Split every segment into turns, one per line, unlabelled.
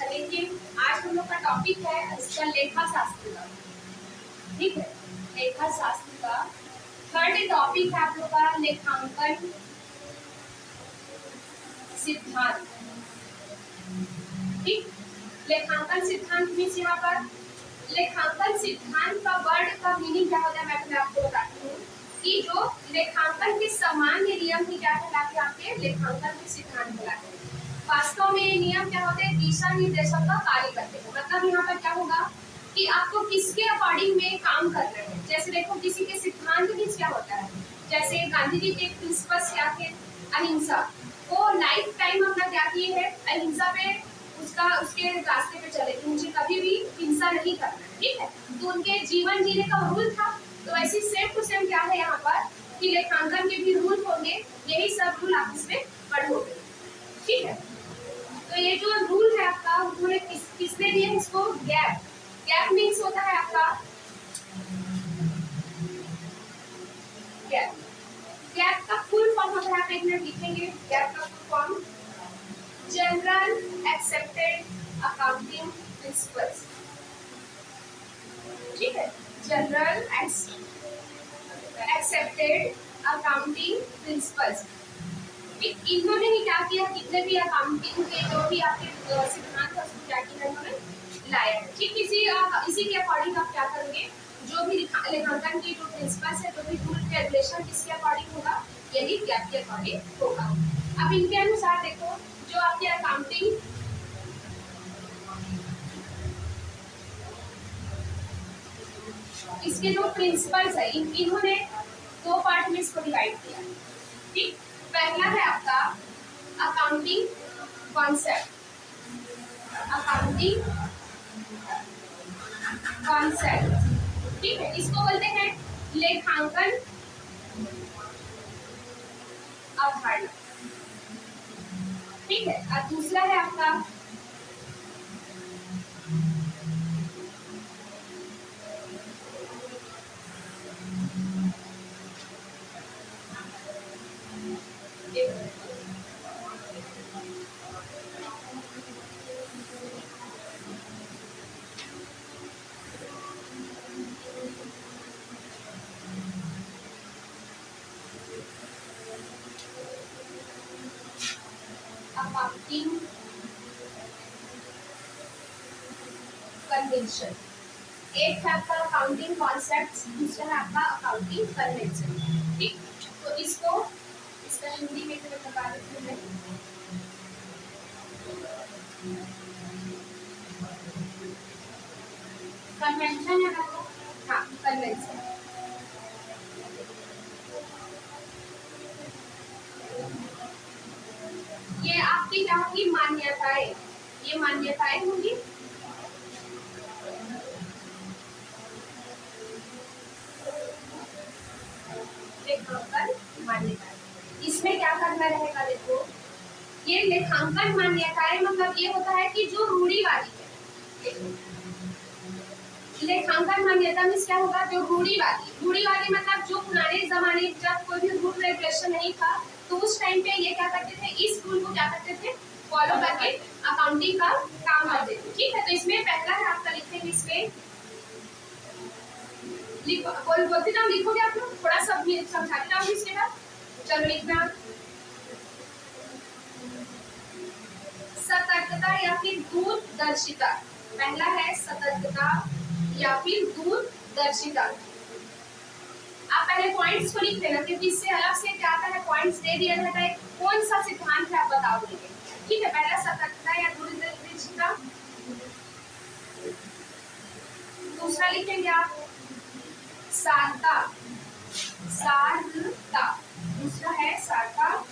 लेकिन आज हम लोग का टॉपिक है इसका लेखा शास्त्र का। ठीक है, लेखा शास्त्र का थर्ड टॉपिक है आप लोग का लेखांकन सिद्धांत। ठीक, लेखांकन सिद्धांत मीन्स यहाँ पर लेखांकन सिद्धांत का वर्ड का मीनिंग क्या होता है मैं पहले आपको बताती हूँ कि जो लेखांकन के सामान्य नियम ही क्या कहलाते हैं, आपके लेखांकन के सिद्धांत कहलाते हैं। वास्तव में ये नियम क्या होते हैं, दिशा निर्देशक का कार्य करते हैं। मतलब यहाँ पर क्या होगा कि आपको किसके अकॉर्डिंग में काम करना है। जैसे देखो किसी के सिद्धांत मीन्स क्या होता है, जैसे गांधी जी के प्रिंसिपल्स क्या थे, अहिंसा। वो लाइफ टाइम अपना क्या किए है, अहिंसा पे उसके रास्ते पे चले कि मुझे कभी भी हिंसा नहीं करना है। ठीक है, तो उनके जीवन जीने का रूल था। तो ऐसी सेम टू सेम क्या है यहाँ पर कि लेखांकन के भी रूल होंगे, यही सब रूल आप इसमें पढ़ोगे। ठीक है, तो ये जो रूल है आपका उन्होंने किसने दिया इसको, गैप। गैप मीन्स होता है आपका गैप। गैप का फुल फॉर्म होता है, आप एक मिनट लिखेंगे। गैप का full form general accepted accounting principles. ठीक है, जनरल एक्सेप्टेड अकाउंटिंग प्रिंसिपल्स। इन्होंने ही क्या किया, कितने भी अकाउंटिंग के जो भी आपके सिद्धांत है उसको क्या किया इन्होंने लाया। ठीक, इसी के अकॉर्डिंग आप क्या करेंगे, जो भी लेखांकन की जो प्रिंसिपल्स है, जो भी रूल रेगुलेशन किसके अकॉर्डिंग होगा, यही गैप के अकॉर्डिंग होगा। अब इनके अनुसार देखो जो आपके अकाउंटिंग इसके जो प्रिंसिपल्स है इन्होंने दो पार्ट में इसको डिवाइड किया। ठीक, पहला है आपका अकाउंटिंग कॉन्सेप्ट। अकाउंटिंग कॉन्सेप्ट, ठीक है, इसको बोलते हैं लेखांकन अवधारणा। ठीक है, और दूसरा है आपका अकाउंटिंग कन्वेंशन। एक है आपका अकाउंटिंग कॉन्सेप्ट, दूसरा है आपका अकाउंटिंग कन्वेंशन। ठीक, तो इसका हिंदी में बता देती हूँ। कन्वेंशन है ना, हाँ कन्वेंशन। ये आपकी क्या होगी, मान्यताएं। ये मान्यताएं होंगी। लेखांकन मान्यताएं, इसमें क्या करना रहेगा, देखो ये लेखांकन मान्यताएं मतलब ये होता है कि जो रूढ़िवादी है। लेखांकन मान्यता में क्या होगा, जो रूढ़िवादी मतलब जो पुराने जमाने जब कोई भी रूल रेगुलेशन नहीं था तो उस टाइम पे ये क्या करते थे, इस रूल को क्या करते थे, फॉलो करके अकाउंटिंग का काम करते थे। ठीक है, तो इसमें पहला है आपका लिखेंगे, इसमें बोलते जाओ, लिखोगे आप लोग, थोड़ा सा समझाते जाओगे इसके बाद। चलो लिखना, सतर्कता या फिर दूरदर्शिता। पहला है सतर्कता या फिर दूरदर्शिता। आप पहले पॉइंट्स को लिख लेना क्योंकि इससे अलग से क्या आता है, पॉइंट्स दे दिया जाता है, कौन सा सिद्धांत है आप बताओगे। ठीक है, पहला सतर्कता या दूरदर्शिता। दूसरा लिखेंगे आप सारता। सारता, दूसरा है सारता।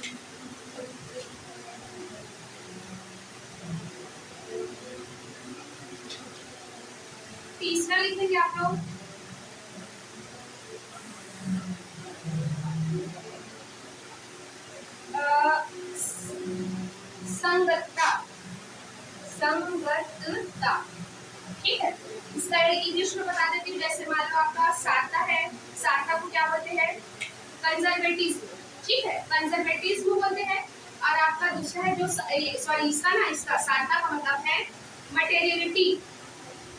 तीसरा लिखेंगे आप लोग संगतता। संगतता, ठीक है, इसका इंग्लिश में बता देती हूँ। जैसे मान लो आपका सारता है, सारता को क्या बोलते हैं, कंजर्वेटिज्म। ठीक है, कंजर्वेटिज्म बोलते हैं। और आपका दूसरा है जो सॉरी इसका ना, इसका सारता का मतलब है मटेरियलिटी,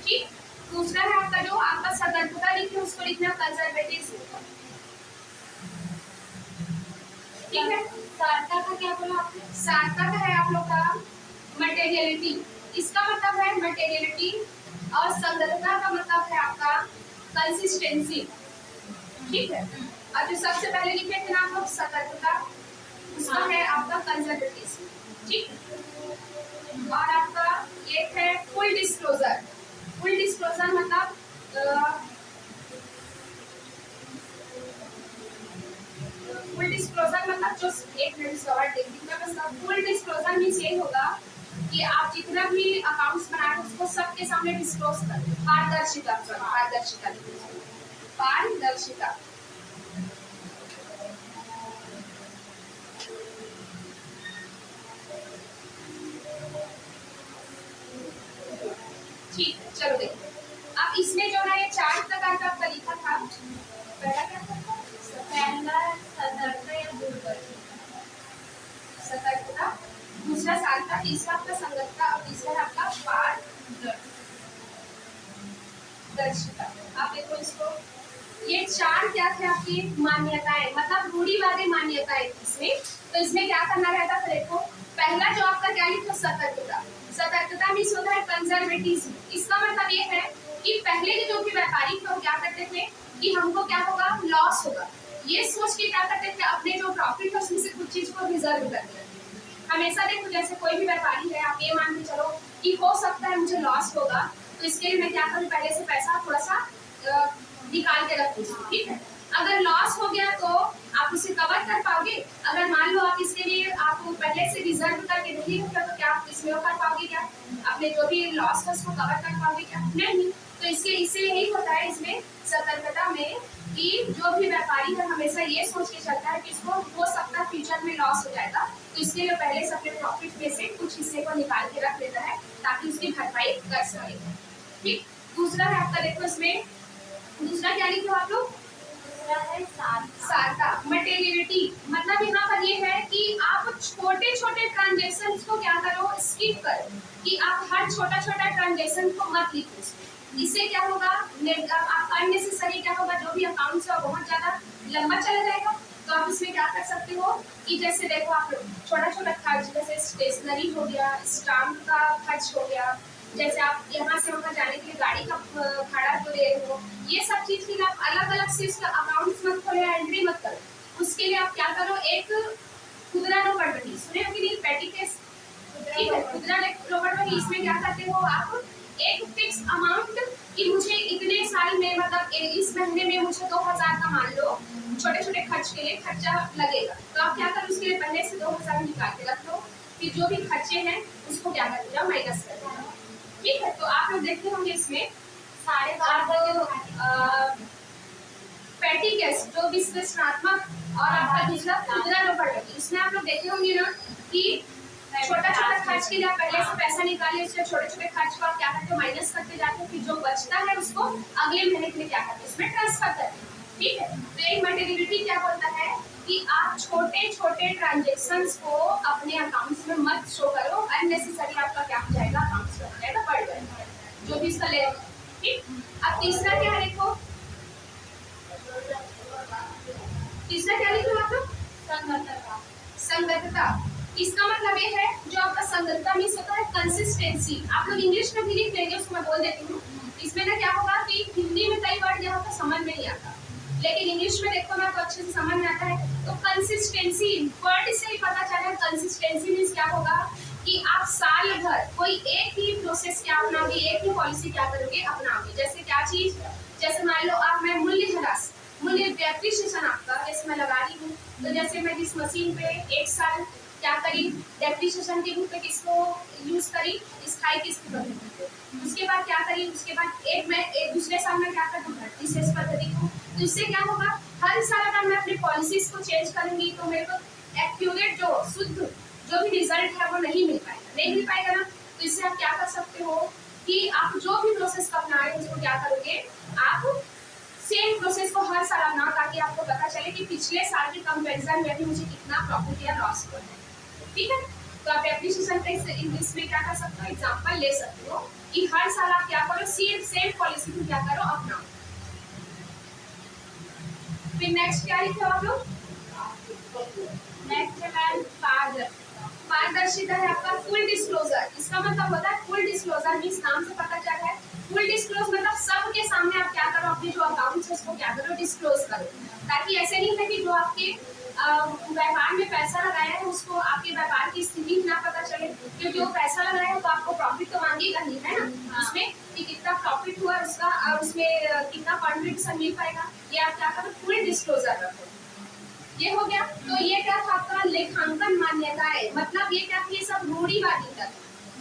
ठीक। दूसरा है आपका जो आपका सतर्कता लिखे उसको लिखना कंजर्वेटिव, ठीक है।
सार्थक का क्या बोला आपने?
सार्थक है आप लोग का मटेरियलिटी, इसका मतलब है मटेरियलिटी, और संगतता का मतलब है आपका कंसिस्टेंसी, ठीक है। और जो सबसे पहले लिखे थे ना आप लोग सतर्कता, उसका है आपका कंजर्वेटिव, ठीक। और आपका एक है फुल डिस्क्लोजर। फुल डिस्क्लोजर मतलब फुल डिस्क्लोजर मतलब जो एक मिनट सवाल देखिएगा, फुल डिस्क्लोजर मींस यही होगा कि आप जितना भी अकाउंट्स बनाए उसको सबके सामने डिस्क्लोज करें, पारदर्शिता, पारदर्शिता, पारदर्शिता, ठीक है। चलो देखिए, अब इसमें जो है ये 4 प्रकार का आपका लिखा था। पहला क्या था?
पहला सतर्कता या दूरदर्शिता,
सतर्कता, दूसरा सार्थकता, तीसरा आपका संगतता और तीसरा आपका पारदर्शिता। आप देखो इसको, ये 4 क्या थे आपकी मान्यताएं, मतलब रूढ़िवादी मान्यताएं इसमें। तो इसमें क्या करना रहता था, देखो पहला जो आपका क्या लिखो सतर्कता। सतर्कता मीन्स होता है कंजर्वेटिज्म। इसका मतलब ये है कि पहले के जो भी व्यापारी थे वो क्या करते थे कि हमको क्या होगा, लॉस होगा, ये सोच के क्या करते थे अपने जो प्रॉफिट है उसमें से कुछ चीज को रिजर्व कर दिया। हमेशा देखो जैसे कोई भी व्यापारी है, आप ये मान के चलो कि हो सकता है मुझे लॉस होगा, तो इसके लिए मैं क्या करूँ, पहले से पैसा थोड़ा सा निकाल के रखूँ, ठीक है। अगर लॉस हो गया तो आप उसे कवर कर पाओगे। अगर मान लो आप इसके लिए आप पहले से रिजर्व करके नहीं रखा तो क्या आप इसमें कर पाओगे, क्या अपने जो भी लॉस है उसको कवर कर पाओगे, क्या नहीं। तो इससे यही होता है इसमें सतर्कता में कि जो भी व्यापारी है हमेशा ये सोच के चलता है कि इसको हो सकता है फ्यूचर में लॉस हो जाएगा, तो इसके लिए पहले से अपने प्रॉफिट में से कुछ हिस्से को निकाल के रख लेता है ताकि उसकी भरपाई कर सके, ठीक। दूसरा है आपका देखो इसमें, दूसरा क्या लिखे आप लोग,
दूसरा है
सारता, मटेरियलिटी, मतलब यहाँ पर ये है कि आप छोटे छोटे ट्रांजेक्शन को क्या करो, स्किप करो, कि आप हर छोटा छोटा ट्रांजेक्शन को मत लिखो। इससे क्या होगा, आपका अननेसेसरी क्या होगा, जो भी अकाउंट है बहुत ज्यादा लंबा चला जाएगा। तो आप इसमें क्या कर सकते हो कि जैसे देखो आप छोटा छोटा खर्च, जैसे स्टेशनरी हो गया, स्टाम्प का खर्च हो गया, जैसे आप यहाँ से वहाँ जाने के लिए गाड़ी का भाड़ा जो दे रहे हो, ये सब चीज के लिए आप अलग अलग से उसका अकाउंट मत खोलो, एंट्री मत करो। उसके लिए आप क्या करो, एक खुदरा नोटबंदी सुने हो कि नहीं, पेटी केस, ठीक है, खुदरा नोटबंदी। इसमें क्या करते हो आप, एक फिक्स अमाउंट कि मुझे इतने साल में, मतलब इस महीने में मुझे 2000 का मान लो छोटे छोटे खर्च के लिए खर्चा लगेगा, तो आप क्या करो उसके लिए पहले से 2000 निकाल के रख लो, फिर जो भी खर्चे हैं उसको क्या करते जाओ, माइनस कर दो, ठीक है। तो आप लोग देखते होंगे इसमें
सारे
आप पैटी केस जो विश्लेषणात्मक और आपका दूसरा खुदरा नोटबंदी, इसमें आप लोग देखे होंगे ना कि छोटा छोटा खर्च के लिए पहले से पैसा निकालिए, उसके छोटे छोटे खर्च को आप क्या करते हो, माइनस करते जाते हो, फिर जो बचता है उसको अगले महीने के लिए क्या करते हो, उसमें ट्रांसफर करते हैं, ठीक है। तो एक मटेरियलिटी क्या बोलता है कि आप छोटे छोटे ट्रांजेक्शन्स को अपने अकाउंट्स में मत शो करो, अननेसेसरी आपका क्या हो जाएगा, अकाउंट्स में हो जाएगा, बढ़ जाएगा जो भी इसका ले, ठीक। अब तीसरा क्या है, देखो तीसरा क्या लिखो आप लोग,
संगतता।
संगतता, इसका मतलब ये है जो आपका संगतता मीन्स होता है कंसिस्टेंसी। आप लोग इंग्लिश में भी लिख लेंगे, उसको मैं बोल देती हूँ। इसमें ना क्या होगा कि हिंदी में कई वर्ड यहाँ पर समझ में नहीं आता, लेकिन इंग्लिश में देखो ना तो अच्छे से समझ में आता है। तो कंसिस्टेंसी वर्ड से ही पता चला, कंसिस्टेंसी मीन्स क्या होगा कि आप साल भर कोई एक ही प्रोसेस क्या अपनाओगे, एक ही पॉलिसी क्या करोगे, अपनाओगे। जैसे क्या चीज, जैसे मान लो आप, मैं मूल्यह्रास, मूल्य डेप्रिसिएशन आपका जैसे मैं लगा रही हूँ, तो जैसे मैं जिस मशीन पे 1 साल क्या करी, डेप्रिसिएशन के रूप में किसको यूज करी, स्थायी किस्त पद्धति, उसके बाद क्या करी, उसके बाद मैं एक दूसरे साल में क्या करूँ, विशेष पद्धति को। तो इससे क्या होगा, हर साल अगर मैं अपनी पॉलिसीज को चेंज करूंगी तो मेरे को एक्यूरेट जो शुद्ध जो भी रिजल्ट है वो नहीं मिल पाएगा ना। तो इससे आप क्या कर सकते हो कि आप जो भी प्रोसेस को अपना रहे हैं उसको क्या करोगे, आप सेम प्रोसेस को हर साल अपनाओ, ताकि आपको पता चले कि पिछले साल के कंपैरिजन में भी मुझे कितना प्रॉफिट या लॉस हुआ है, ठीक है। तो आप डेप्रिसिएशन टैक्स इंग्लिश में क्या कर सकते हो, एग्जांपल ले सकते हो कि हर साल आप क्या करो, सेम पॉलिसी को क्या करो, अपनाओ। फिर नेक्स्ट क्या लिखे हो आप लोग,
नेक्स्ट है मैम पारदर्शिता।
पारदर्शिता है आपका फुल डिस्क्लोजर। इसका मतलब होता है फुल डिस्क्लोजर, मींस नाम से पता चल रहा है फुल डिस्क्लोज मतलब सबके सामने आप क्या करो, अपने जो अकाउंट्स है उसको क्या करो, डिस्क्लोज करो। ताकि ऐसे नहीं है कि जो आपके व्यापार में पैसा लगाया है उसको आपके व्यापार की स्थिति ना पता चले, क्योंकि वो पैसा लगाया है तो आपको प्रॉफिट तो मांगेगा ही, है ना, उसमें कि कितना प्रॉफिट हुआ उसका और उसमें कितना कंट्रीब्यूशन मिल पाएगा, ये आप क्या करो, फुल डिस्क्लोजर रखो। ये हो गया। तो ये क्या था आपका लेखांकन मान्यताएं, मतलब ये क्या थी, सब रूढ़िवादी था,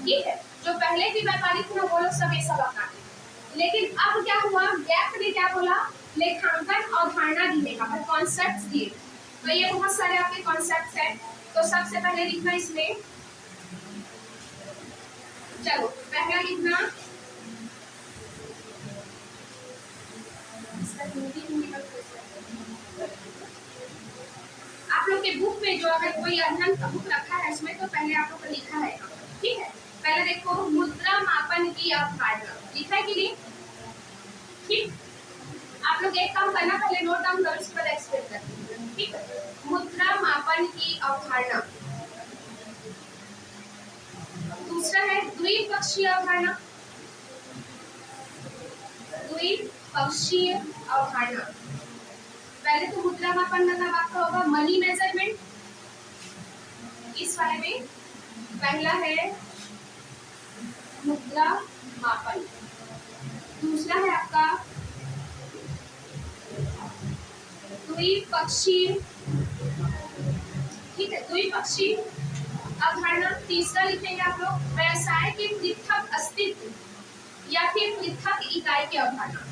ठीक है। जो पहले के व्यापारी थे वो लोग सब ये सब अपनाते, लेकिन अब क्या हुआ, गैप ने क्या बोला, लेखांकन अवधारणा दी है, मतलब कॉन्सेप्ट्स दिए। तो ये बहुत सारे आपके कॉन्सेप्ट्स हैं। तो सबसे पहले लिखना इसमें, चलो पहला लिखना, आप लोग के बुक में जो अगर कोई अध्ययन का बुक रखा है इसमें तो पहले आप लोग को लिखा है, ठीक है। पहले देखो मुद्रा मापन की अवधारणा, लिखा है कि नहीं, ठीक। आप लोग एक काम करना, पहले नोट डाउन करो, उसके बाद एक्सप्लेन करना, ठीक है। मुद्रा मापन की अवधारणा। दूसरा है द्विपक्षीय अवधारणा, द्विपक्षीय अवधारणा। पहले तो मुद्रा मापन मतलब आपका होगा मनी मेजरमेंट, इस वाले में पहला है मुद्रा मापन, दूसरा है आपका द्विपक्षीय, ठीक है, द्विपक्षीय अवधारणा। तीसरा लिखेंगे आप लोग व्यवसाय के पृथक अस्तित्व या फिर पृथक इकाई की अवधारणा,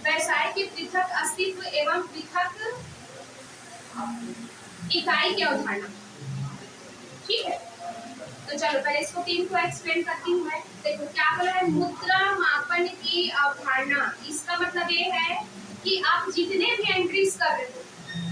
व्यवसाय के पृथक अस्तित्व एवं पृथक इकाई की अवधारणा, ठीक है। तो चलो पहले इसको तीन को एक्सप्लेन करती हूँ मैं। देखो क्या बोला है, मुद्रा मापन की अवधारणा, इसका मतलब ये है कि आप जितने भी एंट्रीज कर रहे हो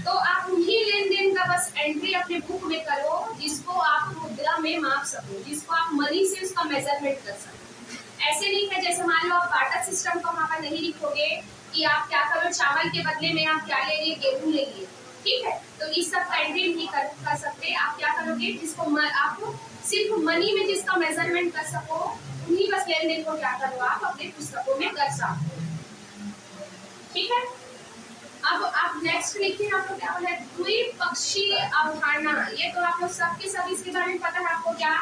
तो आप उन्हीं लेन देन का बस एंट्री अपने बुक में करो जिसको आप मुद्रा में माप सको, जिसको आप मनी से उसका मेजरमेंट कर सको। ऐसे नहीं है जैसे मान लो आप बाटा सिस्टम को वहां पर नहीं लिखोगे कि आप क्या करो, चावल के बदले में आप क्या ले लिए, गेहूं ले लिए, ठीक है। तो इस सब का एंट्री नहीं कर सकते। आप क्या करोगे, जिसको आप सिर्फ मनी में जिसका मेजरमेंट कर सको उन्हीं बस लेन देन को क्या करो आप अपने पुस्तकों में कर सको, ठीक है। अब आप नेक्स्ट लिखिए, आप लोग क्या बोला है, द्विपक्षीय अवधारणा। ये तो आप लोग सबके सब इसके बारे में पता है आपको, क्या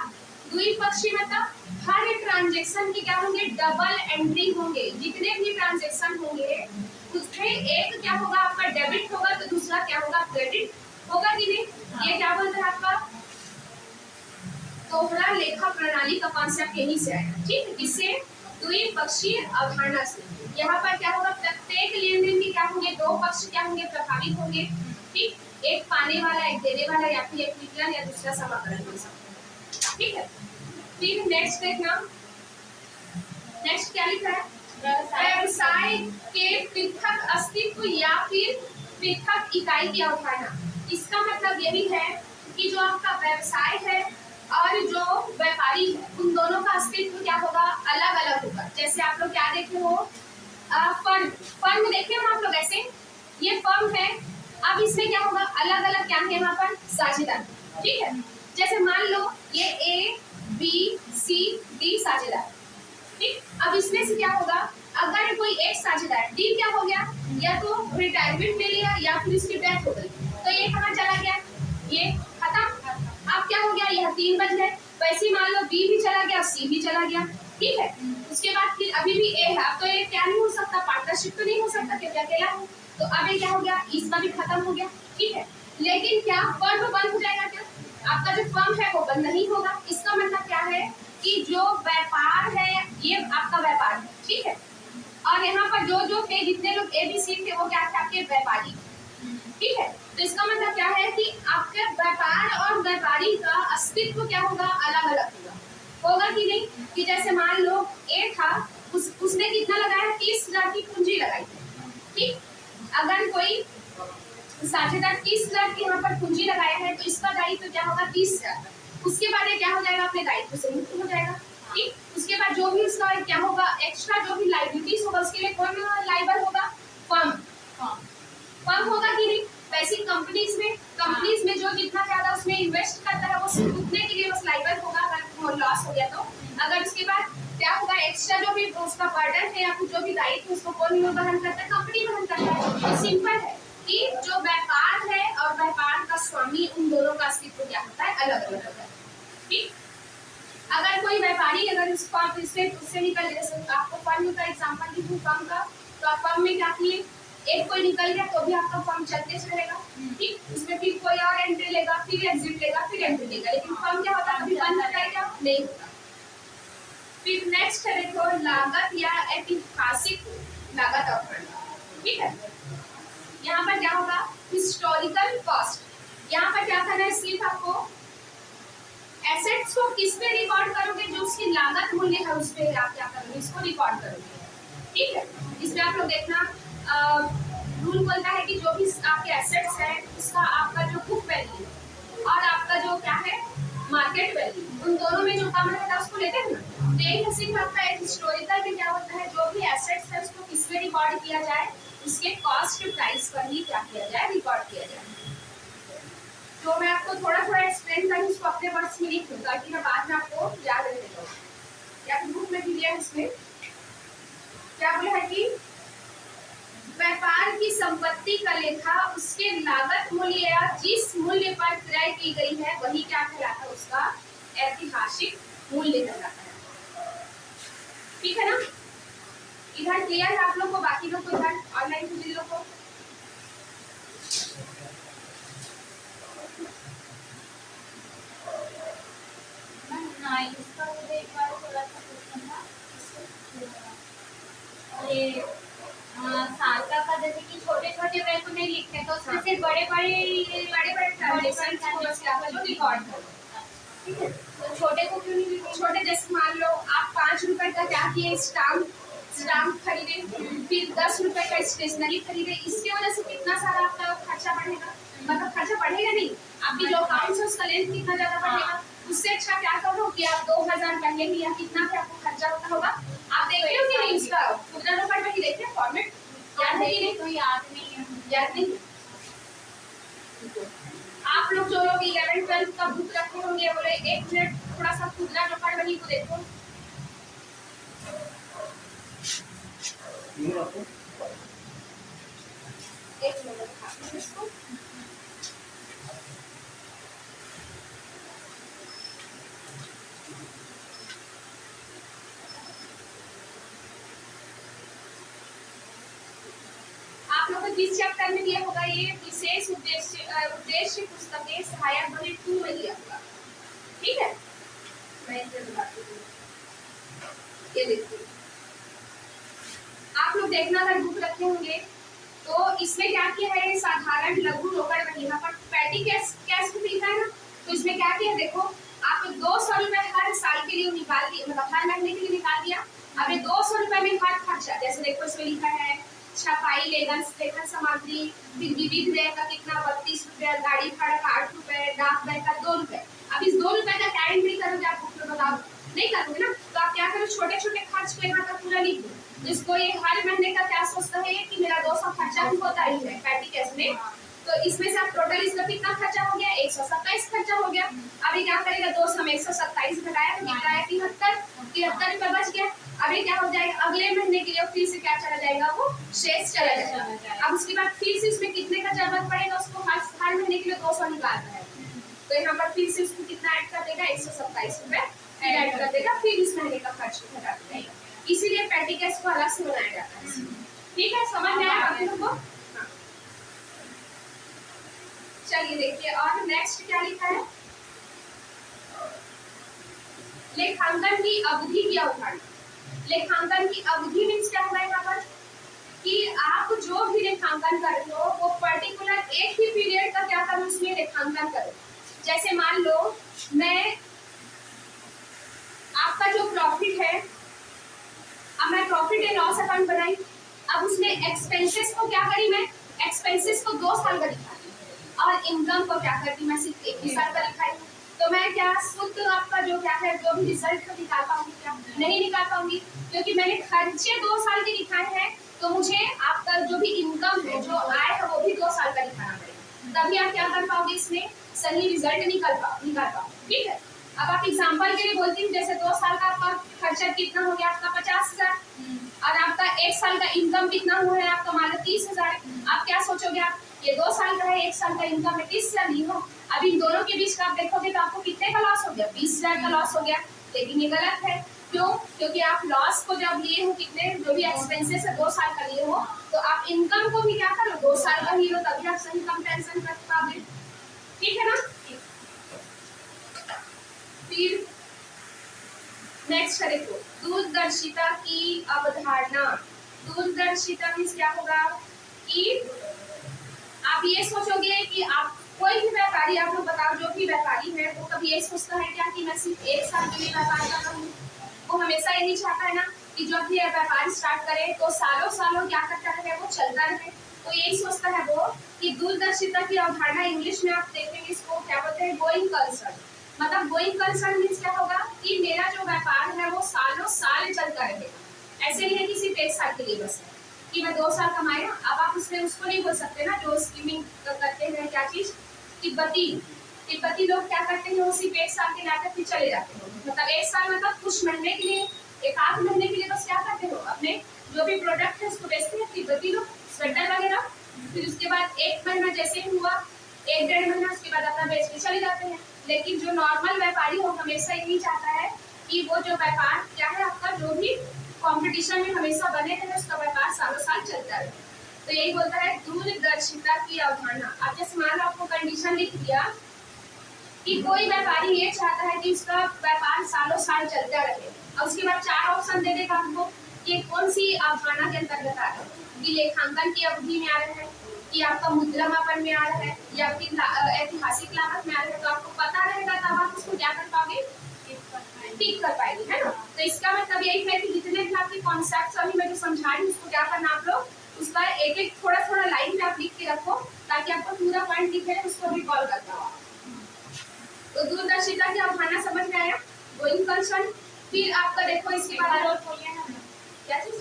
द्विपक्षीय मतलब हर एक ट्रांजैक्शन के क्या होंगे, डबल एंट्री होंगे। जितने भी ट्रांजैक्शन होंगे उसमें एक क्या होगा आपका डेबिट होगा तो दूसरा क्या होगा क्रेडिट होगा कि नहीं। ये क्या बोलते हैं आपका दोहरा लेखा प्रणाली का कॉन्सेप्ट यहीं से आया, ठीक है, किससे, द्विपक्षीय अवधारणा से। यहाँ पर क्या होगा, प्रत्येक लेन देन के क्या होंगे, दो पक्ष क्या होंगे, प्रभावित होंगे, ठीक, एक पाने वाला एक देने वाला या फिर एक विकलन या दूसरा समाकलन हो सकता है, ठीक है। फिर नेक्स्ट देखना, नेक्स्ट क्या लिखा है, व्यवसाय के पृथक अस्तित्व या फिर पृथक इकाई की अवधारणा। इसका मतलब यही है कि जो आपका व्यवसाय है और जो व्यापारी है उन दोनों का अस्तित्व क्या होगा, अलग अलग होगा। जैसे आप लोग क्या देखे हो, फर्म, फर्म देखे हो आप लोग, ऐसे ये फर्म है। अब इसमें क्या होगा, अलग अलग क्या है यहाँ पर साझेदार, ठीक है। जैसे मान लो ये ए बी सी डी साझेदार, ठीक। अब इसमें से क्या होगा, अगर कोई एक साझेदार डी क्या हो गया, या तो रिटायरमेंट ले लिया या फिर इसकी डेथ हो गई, तो ये कहाँ चला गया, ये खत्म। अब क्या हो गया, यह 3 बज गए। वैसे मान लो बी भी चला गया, सी भी चला गया, ठीक है। उसके बाद फिर अभी भी ए है, अब तो ये क्या नहीं हो सकता, पार्टनरशिप तो नहीं हो सकता क्योंकि अकेला हूँ। तो अब ये क्या हो गया, इसका भी खत्म हो गया, ठीक है। लेकिन क्या फर्म बंद हो जाएगा क्या, आपका जो फर्म है वो बंद नहीं होगा। इसका मतलब क्या है कि जो व्यापार है ये आपका व्यापार है, ठीक है। और यहाँ पर जो जो थे, जितने लोग ए बी सी थे वो क्या थे, आपके व्यापारी, ठीक है। तो इसका मतलब क्या है कि आपके व्यापार और व्यापारी का अस्तित्व क्या होगा, अलग अलग होगा कि नहीं। कि जैसे मान लो ए था, उसने कितना लगाया, 30,000 की पूंजी लगाई, ठीक। अगर कोई साझेदार 30,000 की यहाँ पर पूंजी लगाया है तो इसका दायित्व क्या होगा, 30,000, उसके बाद ये क्या हो जाएगा, अपने दायित्व से मुक्त हो जाएगा। ठीक, उसके बाद जो भी उसका क्या होगा, एक्स्ट्रा जो भी लायबिलिटीज होगा उसके लिए कौन लायबल होगा, फर्म। फर्म होगा कि नहीं, वैसी कंपनीज में जो जितना ज्यादा उसमें इन्वेस्ट करता है वो सिर्फ उतने के लिए बस लायबल होगा अगर लॉस हो गया तो। अगर उसके बाद क्या होगा, एक्स्ट्रा जो भी उसका बर्डन है या फिर जो भी दायित्व उसको कौन वहन करता है, कंपनी वहन करता है। तो सिंपल है कि जो व्यापार है और व्यापार का स्वामी, उन दोनों का अस्तित्व क्या होता है, अलग अलग होता है। ठीक, अगर कोई व्यापारी अगर उस फर्म उससे निकल, जैसे आपको फर्म का एग्जांपल दूं फर्म का, तो आप फर्म में क्या किए, एक कोई निकल गया तो भी आपका फर्म चलते रहेगा। ठीक, उसमें फिर कोई और एंट्री लेगा, फिर एग्जिट लेगा, फिर एंट्री लेगा, लेकिन फर्म क्या होता है, कभी बंद होता है क्या, नहीं होता। फिर नेक्स्ट है देखो, लागत या ऐतिहासिक लागत और खर्च। ठीक है, यहाँ पर क्या होगा, हिस्टोरिकल कॉस्ट। यहाँ पर क्या करना है, सिर्फ आपको एसेट्स को किस पे रिकॉर्ड करोगे, जो उसकी लागत मूल्य है उस पे आप क्या करोगे, इसको रिकॉर्ड करोगे। ठीक है, इसमें आप लोग देखना रूल बोलता है कि जो भी आपके एसेट्स है उसका आपका जो बुक वैल्यू और आपका जो क्या है मार्केट वैल्यू, उन दोनों में जो कम रहता है उसको लेते हैं ना। तो यही सिर्फ आपका एक हिस्टोरिकल में क्या होता है, जो भी एसेट्स है उसको किस में रिकॉर्ड किया जाए, उसके कॉस्ट प्राइस पर ही क्या किया जाए, रिकॉर्ड किया जाए। तो मैं आपको थोड़ा थोड़ा एक्सप्लेन करूँ, उसको अपने वर्ड्स में लिख दूँ ताकि मैं बाद में आपको याद रह जाऊँ। या फिर बुक में भी दिया है, इसमें क्या बोला है कि व्यापार की संपत्ति का लेखा उसके लागत मूल्य या जिस मूल्य पर क्रय की गई है वही क्या कहलाता है, उसका ऐतिहासिक मूल्य कहलाता है। ठीक है ना, इधर क्लियर है आप लोग को, बाकी लोग को इधर ऑनलाइन को जिन लोग को
इसका मुझे एक बार थोड़ा सा क्वेश्चन था, ये सारका का जैसे कि छोटे छोटे वैल्यू को नहीं लिखते तो उसमें सिर्फ बड़े बड़े
ट्रांजैक्शन को बस क्या करो, रिकॉर्ड करो। ठीक है,
तो छोटे को क्यों नहीं लिखते?
छोटे जैसे मान लो आप 5 रुपए का क्या किए, स्टाम्प खरीदे, फिर 10 रुपए का स्टेशनरी खरीदे, इसकी वजह से कितना सारा आपका खर्चा बढ़ेगा, मतलब खर्चा बढ़ेगा नहीं, आपकी जो अकाउंट है उसका लेंथ कितना ज्यादा बढ़ेगा। उससे अच्छा क्या करो कि आप 2000 पहले ही या कितना भी आपको खर्चा होता होगा, आप देखते हो कि नहीं, उसका खुदरा नंबर में ही देखते हैं फॉर्मेट, याद है कि नहीं,
तो याद नहीं है,
याद नहीं। आप लोग जो लोग 11-12 का बुक रखे होंगे, बोले एक मिनट थोड़ा सा खुदरा नंबर वही को देखो। एक मिनट दिखाते इसको। आप लोग को जिस चैप्टर में दिया होगा, ये विशेष उद्देश्य पुस्तकें सहायक बने 2 में दिया होगा। ठीक है, मैं इसे बताती हूँ, ये देखिए आप लोग देखना, अगर बुक रखे होंगे तो इसमें क्या किया है, साधारण लघु रोकड़ बनी, यहाँ पर पैटी कैश भी लिखा है ना, तो इसमें क्या किया, देखो आप 200 रुपए हर साल के लिए निकाल दिया, मतलब हर महीने के लिए निकाल दिया। अब ये 200 रुपए में हर खर्चा, जैसे देखो इसमें लिखा है छपाई लेखन सामग्री, फिर विविध व्यय का कितना 32 रुपए, गाड़ी भाड़ा का 8 रुपए, डाक व्यय का 2 रुपए। अब इस 2 रुपए का क्या एंट्री करोगे, आप बुक में बताओ, नहीं करोगे ना, तो आप क्या करो, छोटे छोटे खर्च को यहाँ तक पूरा लिख दो, जिसको ये हर महीने का क्या सोचता है कि मेरा 200 खर्चा भी होता ही है पैटी कैश में, तो इसमें से आप टोटल इसका कितना खर्चा हो गया, 127 खर्चा हो गया। अभी क्या करेगा, 200 में 127 घटाया तो कितना है, 73 रुपए बच गया। अभी क्या हो जाएगा, अगले महीने के लिए फिर से क्या चला जाएगा, वो शेष चला जाएगा। अब उसके बाद फिर से इसमें कितने का जरूरत पड़ेगा, उसको हर महीने के लिए 200 निकालना है, तो यहाँ पर फिर से उसको कितना ऐड कर देगा, 127 रुपए ऐड कर देगा, फिर इस महीने का खर्च घटा देगा। इसीलिए पैटी कैश को अलग से बनाया जाता है। ठीक है, समझ में आया आप लोगों को? चलिए देखिए, और नेक्स्ट क्या लिखा है, लेखांकन की अवधि की अवधारणा। लेखांकन की अवधि मीन्स क्या होगा यहाँ पर, कि आप जो भी लेखांकन कर रहे हो वो पर्टिकुलर एक ही पीरियड का क्या करो, उसमें लेखांकन करो। जैसे मान लो मैं आपका जो प्रॉफिट है, अब मैं प्रॉफिट एंड लॉस अकाउंट बनाई, अब उसमें एक्सपेंसेस को क्या करी, मैं एक्सपेंसेस को 2 साल का दिखाई और इनकम को क्या करती, मैं सिर्फ 1 ही साल का दिखाई। तो तो मैं क्या शुद्ध आपका जो क्या है जो भी रिजल्ट निकाल पाऊंगी, क्या नहीं निकाल पाऊंगी, क्योंकि मैंने खर्चे 2 साल के दिखाए हैं, तो मुझे आपका जो भी इनकम है जो आय है वो भी 2 साल का दिखाना पड़ेगा, तभी आप क्या कर पाओगे, इसमें सही रिजल्ट निकाल पाओ। ठीक है, अब आप एग्जाम्पल के लिए बोलती हूँ, जैसे 2 साल का आपका खर्चा कितना हो गया, आपका 50,000, और आपका 1 साल का इनकम कितना हुआ है, आपका मान लो 30,000। आप क्या सोचोगे, आप ये 2 साल का है, 1 साल का इनकम है 30,000 ली हो, अब इन दोनों के बीच का आप देखोगे तो आपको कितने का लॉस हो गया, 20,000 का लॉस हो गया। लेकिन ये गलत है, क्यों? क्योंकि आप लॉस को जब लिए हो, कितने जो भी एक्सपेंसेस है 2 साल का लिए हो, तो आप इनकम को भी क्या करो 2 साल का ही लो, तभी आप सही कंपैरिजन कर पाओगे। ठीक है ना। फिर नेक्स्ट है, देखो दूरदर्शिता की अवधारणा। दूरदर्शिता मीन्स क्या होगा कि आप ये सोचोगे कि आप कोई भी व्यापारी, आप लोग बताओ, जो भी व्यापारी है वो कभी ये सोचता है क्या कि मैं सिर्फ 1 साल के लिए व्यापार कर रहा हूँ? वो हमेशा यही चाहता है ना कि जब भी व्यापार स्टार्ट करे तो सालों सालों क्या करता रहे, वो चलता रहे। तो यही सोचता है वो कि दूरदर्शिता की अवधारणा, इंग्लिश में आप देखेंगे इसको क्या बोलते हैं, गोइंग कंसर्न। मतलब गोइंग कंसर्न मीन्स क्या होगा कि मेरा जो व्यापार है वो सालों साल चलता रहेगा। ऐसे नहीं है कि सिर्फ 1 साल के लिए बस है कि मैं 2 साल कमाए। अब आप उसमें उसको नहीं बोल सकते ना जो स्कीमिंग करते हैं, क्या चीज, तिब्बती लोग क्या करते हैं, वो सिर्फ 1 साल के लाकर फिर चले जाते हैं। मतलब 1 साल मतलब कुछ महीने के लिए, 1 आध महीने के लिए बस क्या करते हो, अपने जो भी प्रोडक्ट है उसको बेचते हैं तिब्बती लोग, स्वेटर वगैरह। फिर उसके बाद 1 महीना जैसे ही हुआ, 1 डेढ़ महीना, उसके बाद अपना बेच के चले जाते हैं। लेकिन जो नॉर्मल व्यापारी हो हमेशा यही चाहता है कि वो जो व्यापार क्या है आपका, जो भी कंपटीशन में हमेशा बने रहे, उसका व्यापार सालों साल चलता रहे। तो यही बोलता है दूरदर्शिता की अवधारणा। आप जैसे मान लो आपको कंडीशन लिख दिया कि कोई व्यापारी ये चाहता है कि उसका व्यापार सालों साल चलता रहे, और उसके बाद 4 ऑप्शन दे देगा हमको कि कौन सी अवधारणा के अंतर्गत आ रहा है, कि लेखांकन की अवधि में आ रहा है, कि आपका मुद्रा मापन में आ रहा है, या फिर ऐतिहासिक लागत में आ रहा है। तो आपको पता रहेगा तब आप उसको क्या कर पाओगे, ठीक कर पाएंगे, है ना। तो इसका मतलब यही है कि जितने भी आपके कॉन्सेप्ट अभी मैं जो समझा रही हूँ उसको क्या करना, आप लोग उसका एक एक थोड़ा थोड़ा लाइन में आप लिख के रखो, ताकि आपको पूरा पॉइंट दिखे, उसको रिकॉल कर पाओ। तो दूरदर्शिता की अवधारणा समझ में आया, गोइंग कंसर्न। फिर आपका देखो इसके बाद क्या चीज,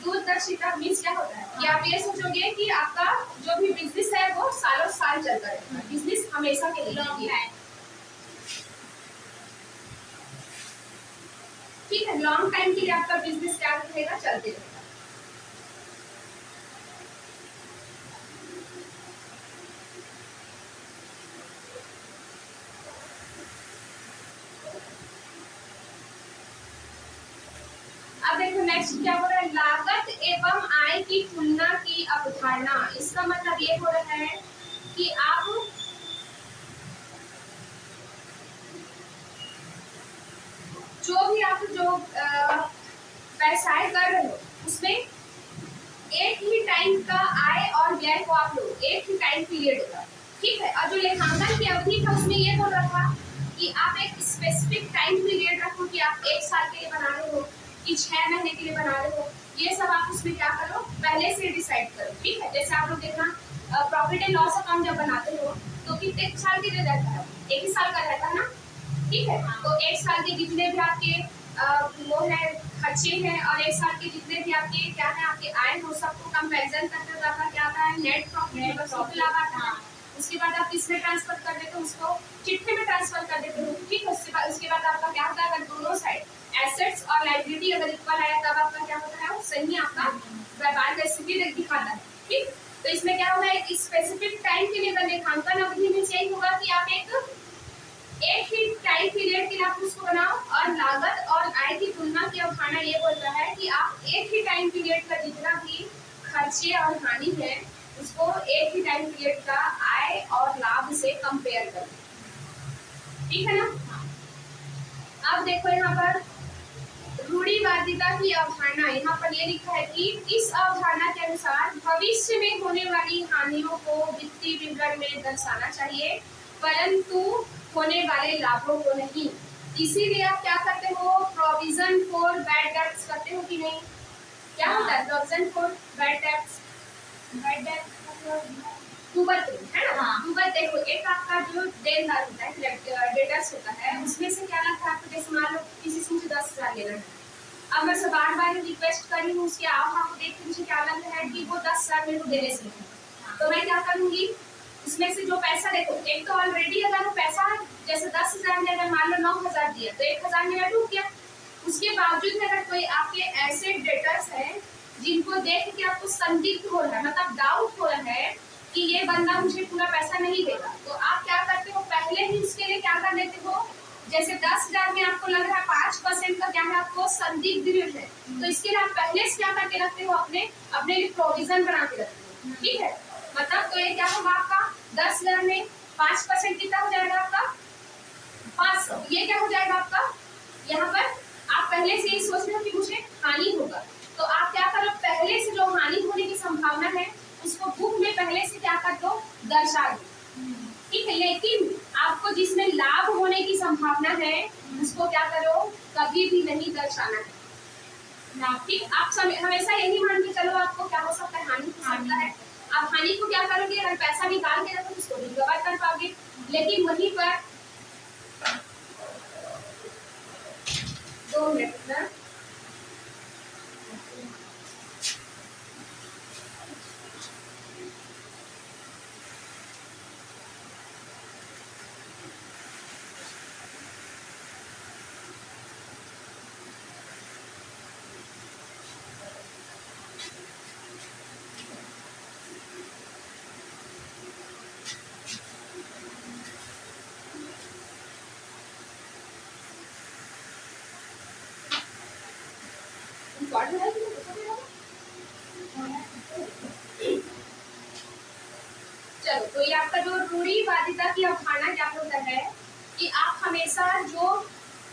दूरदर्शिता मीन्स क्या होता है कि आप ये सोचोगे कि आपका जो भी बिजनेस है वो सालों साल चलता रहेगा, बिजनेस हमेशा के लिए, ठीक है, लॉन्ग टाइम के लिए आपका बिजनेस क्या रहेगा, चलते रहेगा। अब देखो नेक्स्ट क्या हो रहा है, लागत एवं आय की तुलना की अवधारणा। इसका मतलब ये हो रहा है कि आप जो भी आप जो व्यवसाय कर रहे हो उसमें एक ही टाइम का आय और व्यय को आप लो, एक ही टाइम पीरियड का, ठीक है। और जो लेखांकन की अवधि था उसमें ये बोल रहा था कि आप एक स्पेसिफिक टाइम पीरियड रखो, कि आप 1 साल के लिए बना रहे हो कि 6 महीने के लिए बना रहे हो, ये सब आप उसमें क्या करो, पहले से डिसाइड करो, ठीक है। जैसे आप लोग देखना प्रॉफिट एंड लॉस अकाउंट जब बनाते हो तो कितने साल के लिए रहता है, 1 ही साल का रहता है ना, ठीक है। तो 1 साल के जितने भी आपके वो है खर्चे हैं, और 1 साल के जितने भी आपके क्या है आपके आय हो, सबको कंपैरिजन करते हुए आपका क्या आता है, नेट प्रॉफिट लाभ आता है। उसके बाद आप किसमें ट्रांसफर कर देते हो, उसको चिट्ठे में ट्रांसफर कर देते हो, ठीक है। उसके बाद आपका क्या होता है, अगर दोनों साइड एसेट्स और लायबिलिटी अगर इक्वल है तब आपका क्या होता है, वो सही आपका व्यापार का स्थिति दिखाता है, ठीक। तो इसमें क्या होगा, एक स्पेसिफिक टाइम के लिए लेखांकन अवधि में यही होगा कि आप एक ही टाइम पीरियड के लिए आप उसको बनाओ, और लागत और आय की तुलना की अवधारणा ये बोलता है कि आप एक ही टाइम पीरियड का जितना भी खर्चे और हानि है उसको एक ही टाइम पीरियड का आय और लाभ से कंपेयर करें, ठीक है ना। अब देखो यहाँ पर रूढ़िवादिता की अवधारणा, यहाँ पर ये लिखा है कि इस अवधारणा के अनुसार भविष्य में होने वाली हानियों को वित्तीय विवरण में दर्शाना चाहिए, परंतु होने वाले लाभों को नहीं। इसीलिए आप क्या करते हो, प्रोविजन फॉर बैड डेट्स करते हो कि नहीं, क्या होता है प्रोविजन फॉर बैड डेट्स, डूबल तीन है ना।
हाँ।
डूबल देखो, एक आपका जो देनदार होता है, डेटर्स होता है, उसमें से क्या लगता है आपको, जैसे मान लो किसी से मुझे 10,000 लेना है, अब मैं बार बार रिक्वेस्ट कर रही हूँ उसके आप देख के मुझे क्या लग रहा है कि वो 10,000 मेरे को देने से, तो मैं क्या करूंगी, उसमें से जो पैसा देखो, एक तो ऑलरेडी अगर वो पैसा जैसे 10,000 में अगर मान लो 9,000 दिया तो 1,000 मेरा डूब गया। उसके बावजूद में अगर कोई आपके ऐसे डेटर्स हैं जिनको देख के आपको संदिग्ध हो रहा है, मतलब डाउट हो रहा है कि ये बंदा मुझे पूरा पैसा नहीं देगा, तो आप क्या करते हो, पहले ही उसके लिए क्या कर लेते हो, जैसे 10,000 में आपको लग रहा है 5% का क्या है, आपको संदिग्ध है, तो इसके लिए आप पहले से क्या करके रखते हो, अपने लिए प्रोविजन बना के रखते हो। ठीक है, मतलब तो ये क्या होगा आपका 10,000 में 5% कितना हो जाएगा आपका 500, ये क्या हो जाएगा आपका, यहाँ पर आप पहले से ही सोच रहे हो कि मुझे हानि होगा, तो आप क्या करो, पहले से जो हानि होने की संभावना है उसको बुक में पहले से क्या कर दो, दर्शा दो। ठीक है, लेकिन आपको जिसमें लाभ होने की संभावना है उसको क्या करो, कभी भी नहीं दर्शाना है ना। ठीक, आप हमेशा यही मान के चलो आपको क्या हो सकता है, हानि हो सकता है। आप हानि को क्या करोगे, अगर पैसा निकाल के रखो उसको रिकवर कर पाओगे, लेकिन वहीं पर 2 मिनट ना, चलो, तो ये आपका जो रूढ़िवादिता की अवधारणा क्या होता है कि आप हमेशा जो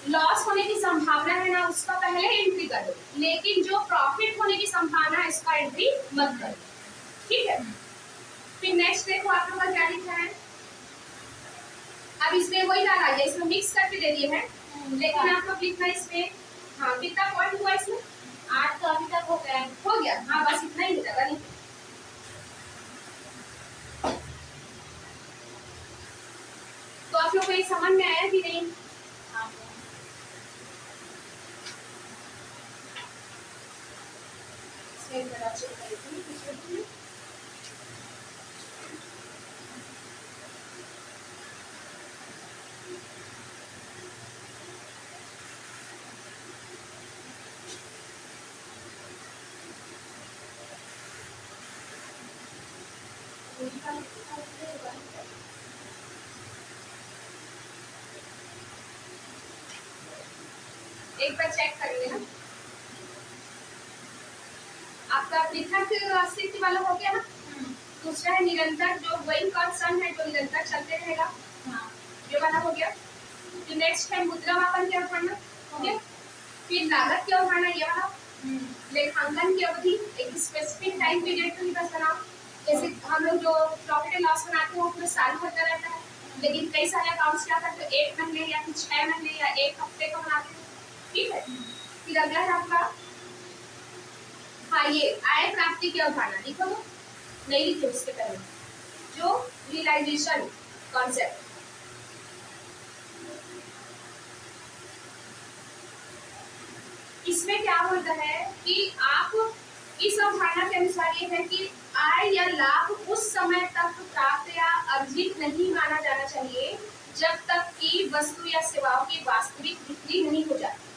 लॉस होने की संभावना है ना उसका पहले एंट्री करो, लेकिन जो प्रॉफिट होने की संभावना है इसका एंट्री मत करो। ठीक है, फिर नेक्स्ट देखो आप लोग का क्या लिखा है, अब इसमें वही डाला है, इसमें मिक्स करके दे दिए हैं, लेकिन आप लोग लिखना इसमें, हाँ कितना पॉइंट हुआ इसमें,
8 तो अभी तक हो
गया, हाँ बस इतना ही होगा, नहीं तो आप लोग को ये समझ में आया कि नहीं। एक बार चेक करिए ना, आपका पृथक अस्तित्व वाला हो गया ना, दूसरा है निरंतर, जो वही कांस्टेंट है जो निरंतर चलते रहेगा, ये वाला हो गया। फिर नेक्स्ट है मुद्रा मापन की अवधारणा, हो गया। फिर लागत की अवधारणा, ये वाला। लेखांकन की अवधि, एक स्पेसिफिक टाइम पीरियड को ही बस बनाओ, जैसे हम लोग जो प्रॉफिट एंड लॉस बनाते हैं वो पूरे साल भर का रहता है, लेकिन कई सारे अकाउंट्स क्या करते हैं 1 महीने या फिर 6 महीने या 1 हफ्ते का बनाते हैं। ठीक है, फिर अगला है आपका, हाँ ये आय प्राप्ति की अवधारणा, लिखो तो नहीं लिखे उसके पहले, जो रियलाइजेशन कॉन्सेप्ट, इसमें क्या होता है कि आप इस अवधारणा के अनुसार ये है कि आय या लाभ उस समय तक प्राप्त या अर्जित नहीं माना जाना चाहिए जब तक कि वस्तु या सेवाओं की वास्तविक बिक्री नहीं हो जाती।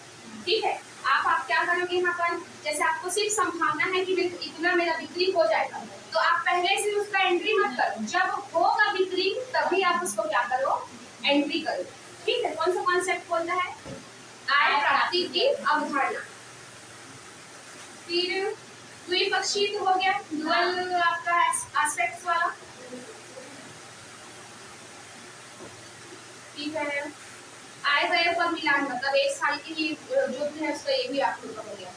ठीक है, आप क्या करोगे यहाँ पर, जैसे आपको सिर्फ संभावना है कि इतना मेरा बिक्री हो जाएगा, तो आप पहले से उसका एंट्री मत करो, जब होगा बिक्री तभी आप उसको क्या करो, एंट्री करो। ठीक है, कौन सा कॉन्सेप्ट बोलता है, आय प्राप्ति की अवधारणा। फिर द्विपक्षीय तो हो गया, डुअल आपका एस्पेक्ट्स वाला। ठीक है, आय व्यय पर मिलान, मतलब 1 साल की ही जो भी है उसका ये भी आप लोग का हो गया।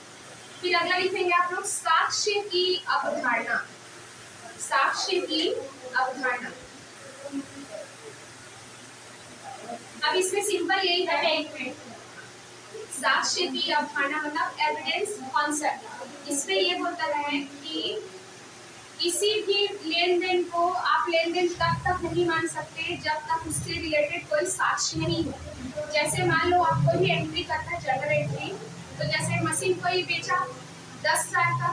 फिर अगला लिखेंगे आप लोग साक्ष्य की अवधारणा, साक्ष्य की अवधारणा। अब इसमें सिंपल यही है, साक्ष्य की अवधारणा मतलब एविडेंस कॉन्सेप्ट। इसमें ये बोलता है कि किसी भी लेन देन को आप लेन देन तब तक नहीं मान सकते जब तक उससे रिलेटेड कोई साक्ष्य नहीं हो। जैसे मान लो आप कोई भी एंट्री करता है जनरल एंट्री, तो जैसे मशीन कोई बेचा 10,000 का,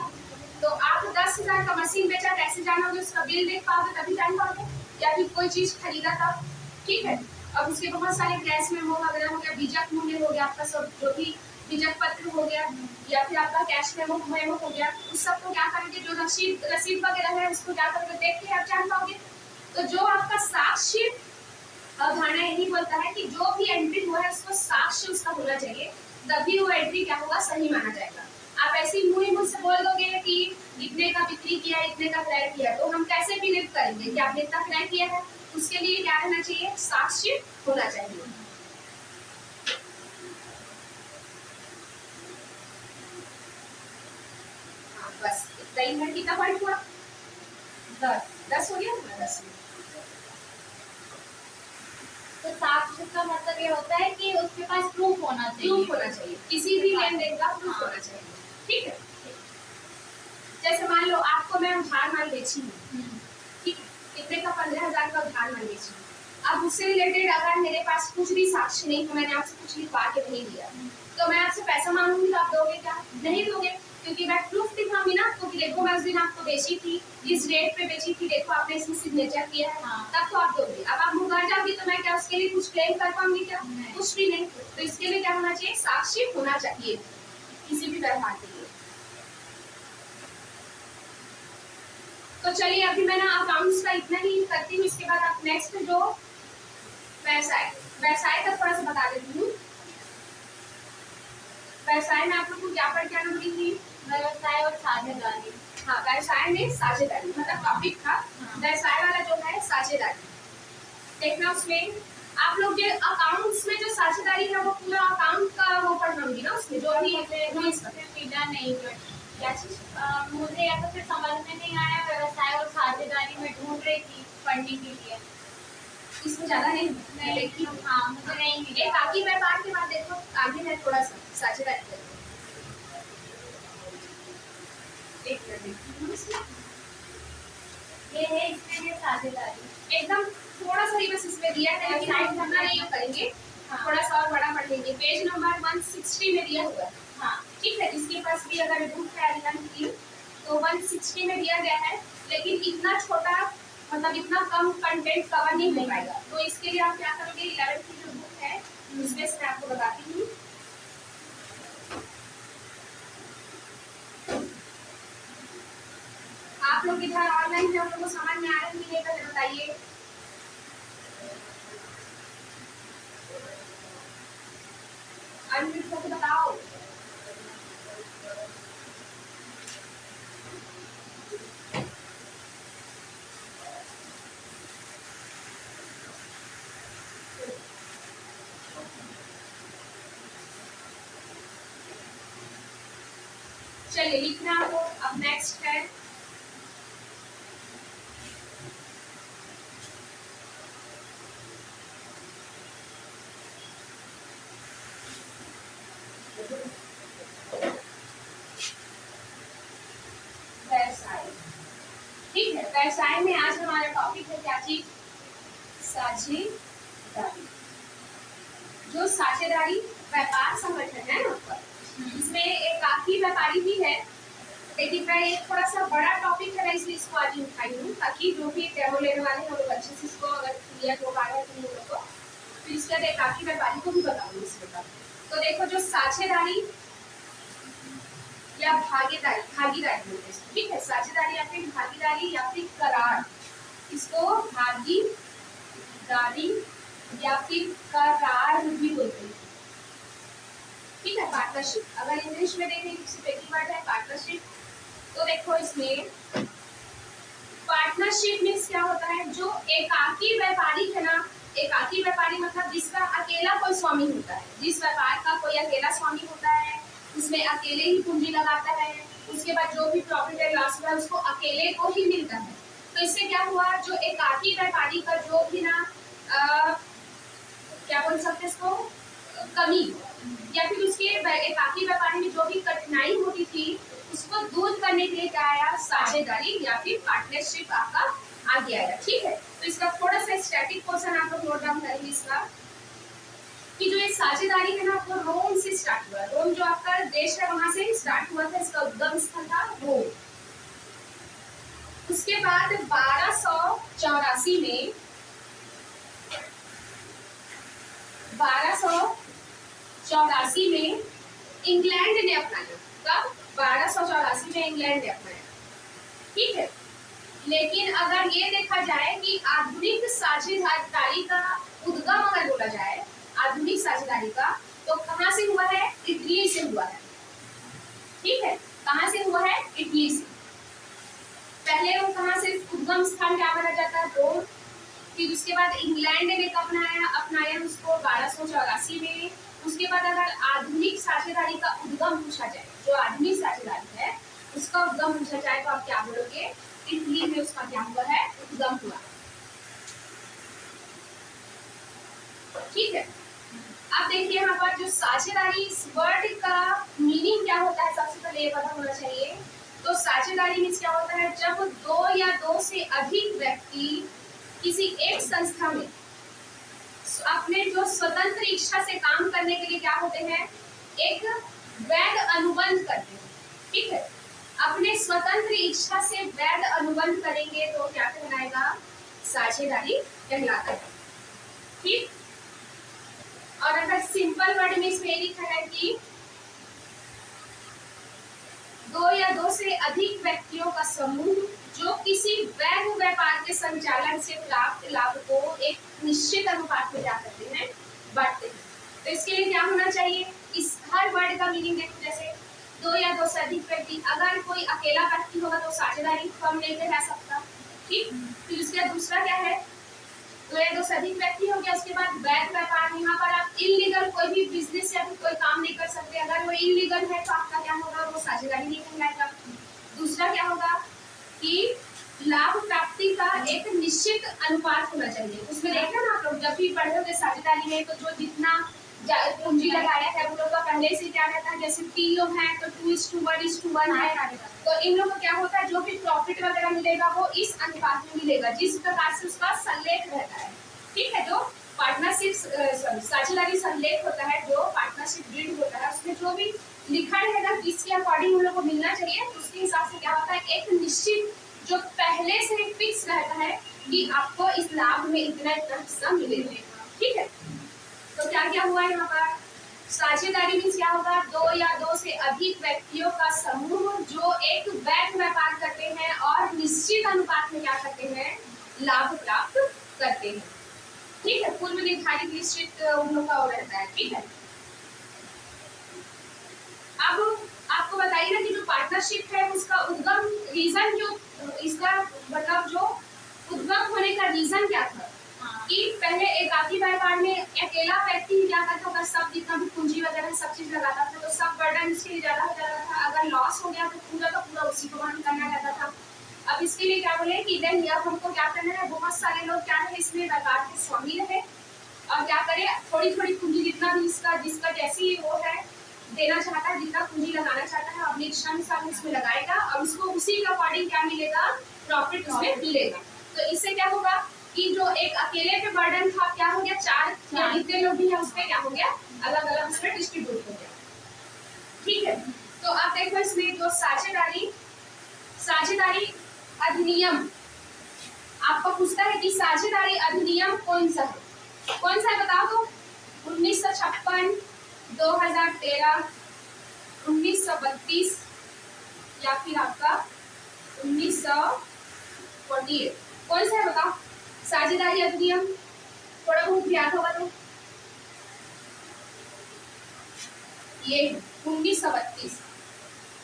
तो आप 10,000 का मशीन बेचा, कैसे जानोगे? उसका बिल देख पाओगे तभी जान पाओगे, या फिर कोई चीज खरीदा था, ठीक है। अब उसके बहुत सारे कैश मेमो वगैरह हो गया, बीजक मूल्य हो गया, आपका सब जो भी बीजक पत्र हो गया, या फिर आपका कैश मेमो हो गया, उस सब को क्या करेंगे, जो रसीद वगैरह है उसको क्या करोगे, देख के आप जान पाओगे। तो जो आपका साक्ष्य अवधारणा यही बोलता है कि जो भी एंट्री हुआ है उसको साक्ष्य उसका होना चाहिए, तभी वो एंट्री क्या होगा, सही माना जाएगा। आप ऐसे ही मुझसे बोल दोगे कि इतने का बिक्री किया, इतने का क्रय किया, तो हम कैसे बिलीव करेंगे कि आपने इतना क्रय किया है? उसके लिए क्या रहना चाहिए, साक्ष्य होना चाहिए। बस इतना ही है। कितना पॉइंट हुआ? 10 हो गया ना? 10
तो साक्ष्य का मतलब ये होता है कि उसके पास प्रूफ होना चाहिए।
प्रूफ होना चाहिए, किसी भी लेन देन का प्रूफ होना चाहिए, ठीक है। जैसे मान लो आपको मैं उधार माल बेची हूँ, ठीक है, कितने का, 15,000 का उधार माल बेची हूँ। अब उससे रिलेटेड अगर मेरे पास कुछ भी साक्ष्य नहीं है, मैंने आपसे कुछ लिखवा के नहीं दिया, तो मैं आपसे पैसा मांगूंगी तो आप दोगे क्या? नहीं दोगे, क्योंकि मैं प्रूफ दिखाऊंगी ना आपको कि देखो मैं उस दिन आपको बेची थी, इस रेट पे बेची थी, देखो आपने इसमें सिग्नेचर किया है, तब तो आप दोगे। अब आप मुकर जाओगी तो मैं क्या उसके लिए कुछ क्लेम कर पाऊंगी क्या? कुछ भी नहीं। तो इसके लिए क्या होना चाहिए, साक्ष्य होना चाहिए किसी भी व्यवहार के लिए। तो चलिए अभी मैं ना अकाउंट्स का इतना ही करती हूँ, इसके बाद आप नेक्स्ट जो व्यवसाय का थोड़ा सा बता देती हूँ। व्यवसाय में आप लोग को क्या पढ़ के आना थी?
व्यवसाय और साझेदारी।
हाँ, व्यवसाय में साझेदारी मतलब टॉपिक था। व्यवसाय वाला जो है साझेदारी, देखना उसमें आप लोग जो अकाउंट्स में जो साझेदारी है वो पूरा अकाउंट का वो पढ़ना होगी ना, उसमें जो अभी
पीड़ा नहीं कर क्या चीज मुझे या तो फिर समझ में नहीं आया। व्यवसाय और साझेदारी में ढूंढ रही थी पढ़ने के लिए,
इसमें ज्यादा नहीं लेकिन
हाँ मुझे नहीं मिले।
बाकी व्यापार के बाद देखो आगे है थोड़ा सा साझेदारी करें।
ये है इसमें ये साझेदारी
एकदम थोड़ा सा ही बस इसमें दिया है, लेकिन साइड करना नहीं करेंगे, थोड़ा सा और बड़ा पढ़ लेंगे। पेज नंबर 160 में दिया हुआ है, हाँ ठीक है। जिसके पास भी अगर बुक है अरिहंत की तो 160 में दिया गया है, लेकिन इतना छोटा मतलब इतना कम कंटेंट कवर नहीं हो पाएगा। तो इसके लिए आप क्या करोगे, 11th की जो बुक है उसमें से मैं आपको बताती हूँ। आप लोग इधर ऑनलाइन में हम लोग को समझ में आ रहा है कि नहीं पहले बताइए। अनम्यूट करके बताओ। चलिए लिखना आपको अब नेक्स्ट है व्यवसाय, ठीक है। व्यवसाय में आज हमारा टॉपिक है क्या चीज, साझेदारी। जो साझेदारी व्यापार संगठन है ना, इसमें एक काफी व्यापारी भी है, लेकिन मैं एक थोड़ा सा बड़ा टॉपिक है इसलिए इसको आज उठाई हूँ, ताकि जो भी डेमो लेने वाले हैं वो लोग अच्छे से इसको अगर क्लियर हो पा रहे हैं तो लोगों को, तो इसका एक काफी व्यापारी को भी बताऊंगी इसमें। तो देखो जो साझेदारी या भागीदारी बोलते हैं, ठीक है। साझेदारी या फिर भागीदारी या फिर करार, इसको भागीदारी या फिर करार भी बोलते हैं, ठीक है। पार्टनरशिप अगर इंग्लिश में देखें तो सिर्फ एक ही वर्ड है पार्टनरशिप। तो देखो इसमें पार्टनरशिप मीन्स क्या होता है, जो एकाकी व्यापारी है ना, एकाकी व्यापारी मतलब जिसका अकेला कोई स्वामी होता है, जिस व्यापार का कोई अकेला स्वामी होता है, उसमें अकेले ही पूंजी लगाता है, उसके बाद जो भी प्रॉफिट एंड लॉस हुआ है उसको अकेले को ही मिलता है। तो इससे क्या हुआ, जो एकाकी व्यापारी का जो भी ना क्या बोल सकते इसको, कमी या फिर उसके एकाकी व्यापारी में जो भी कठिनाई होती थी उसको दूर करने के लिए क्या आया, साझेदारी या फिर पार्टनरशिप आपका आगे आया। ठीक है, तो इसका थोड़ा सा स्टैटिक पोर्शन आप लोग नोट डाउन करेंगे इसका, कि जो ये साझेदारी है ना वो रोम से स्टार्ट हुआ। रोम जो आपका देश है वहां से स्टार्ट हुआ था, इसका उद्गम स्थल था रोम। उसके बाद 1284 में 1284 में इंग्लैंड ने अपनाया। कब? 1284 में इंग्लैंड ने अपनाया। ठीक है, लेकिन अगर ये देखा जाए कि आधुनिक साझेदारी का उद्गम अगर बोला जाए, आधुनिक साझेदारी का, तो कहाँ से हुआ है? इटली से हुआ है। ठीक है, कहाँ से हुआ है? इटली से। पहले वो कहाँ से उद्गम स्थान क्या माना जाता है? रोम। फिर उसके बाद इंग्लैंड ने अपनाया उसको 1284 में। उसके बाद अगर आधुनिक साझेदारी का उद्गम पूछा जाए, जो आधुनिक साझेदारी है उसका उद्गम पूछा जाए, तो आप क्या बोलोगे? इटली में उसका क्या हुआ है? उद्गम हुआ। ठीक है, अब देखिए यहाँ पर जो साझेदारी, इस वर्ड का मीनिंग क्या होता है, सबसे पहले ये पता होना चाहिए। तो साझेदारी मीन्स क्या होता है? जब दो या दो से अधिक व्यक्ति किसी एक संस्था में अपने जो स्वतंत्र इच्छा से काम करने के लिए क्या होते हैं? एक वैध अनुबंध करते हैं। ठीक है, अपने स्वतंत्र इच्छा से वैध अनुबंध करेंगे तो क्या कहलाएगा? साझेदारी कहलाता है। ठीक, और अगर सिंपल वर्ड में इसमें लिखा है कि दो या दो से अधिक व्यक्तियों का समूह जो किसी वैध व्यापार के संचालन से प्राप्त लाभ को एक निश्चित अनुपात में क्या करते हैं? बांटते हैं। तो इसके लिए क्या होना चाहिए? इस हर वर्ड का मीनिंग देखो, जैसे दो या दो से अधिक व्यक्ति, अगर कोई अकेला व्यक्ति होगा तो साझेदारी फर्म लेके रह सकता। ठीक, फिर उसके दूसरा क्या है? दो या दो से अधिक व्यक्ति हो गया। उसके बाद वैध व्यापार, यहाँ पर आप इलीगल कोई भी बिजनेस या फिर कोई काम नहीं कर सकते। अगर वो इलीगल है तो आपका क्या होगा? वो साझेदारी नहीं कहलाएगा। दूसरा क्या होगा कि लाभ प्राप्ति का एक निश्चित अनुपात होना चाहिए। उसमें देखना ना आप लोग, जब भी पढ़े होंगे साझेदारी में, तो जो जितना पूंजी लगाया है वो लोग का पहले से क्या रहता है? जैसे 3 लोग हैं तो 2:1:1 है। तो इन लोगों को क्या होता है? जो भी प्रॉफिट वगैरह मिलेगा वो इस अनुपात में मिलेगा, जिस प्रकार से उसका संलेख रहता है। ठीक है, जो पार्टनरशिप साझेदारी संलेख होता है, जो पार्टनरशिप डीड होता है, उसमें जो भी लिखा रहेगा किसके अकॉर्डिंग उन लोगों को मिलना चाहिए, उसके हिसाब से क्या होता है? एक निश्चित जो पहले से फिक्स रहता है कि आपको इस लाभ में इतना हिस्सा मिलेगा। ठीक है, तो क्या क्या हुआ यहाँ पर? साझेदारी मीन्स क्या होगा? दो या दो से अधिक व्यक्तियों का समूह जो एक वैध व्यापार करते हैं और निश्चित अनुपात में क्या करते हैं? लाभ प्राप्त करते हैं। ठीक है, पूर्व निर्धारित निश्चित उन लोगों का रहता है। ठीक है, अब आपको बताइए ना कि जो पार्टनरशिप है उसका उद्गम रीजन, जो इसका मतलब जो उद्गम होने का रीजन क्या था? कि पहले एकाकी व्यापार में अकेला व्यक्ति क्या करता था? सब जितना भी पूंजी वगैरह सब चीज लगाता था, तो सब बर्डन इसके लिए ज्यादा हो जाता था। अगर लॉस हो गया तो पूरा का पूरा उसी को वहन करना रहता था। अब इसके लिए क्या बोले कि देन अब हमको क्या करना है? बहुत सारे लोग क्या है इसमें व्यापार के स्वामी रहे और क्या करे? थोड़ी थोड़ी पूंजी जितना भी जिसका जैसी वो है देना चाहता है, जितना पूंजी लगाना चाहता है अपनी इच्छा अनुसार उसमें लगाएगा और उसको उसी के अकॉर्डिंग क्या मिलेगा? प्रॉफिट उसमें मिलेगा। तो इससे क्या होगा कि जो एक अकेले पे बर्डन था क्या हो गया? 4 या जितने लोग भी हैं उसमें क्या हो गया? अलग अलग उसमें डिस्ट्रीब्यूट हो गया। ठीक है, तो आप देखो इसमें जो साझेदारी अधिनियम आपको पूछता है कि साझेदारी अधिनियम कौन सा है? कौन सा है बताओ तो? 1956, 2013, 1932 या फिर आपका 1948? कौन सा है बताओ? साझेदारी अधिनियम थोड़ा बहुत याद होगा तो ये 1932।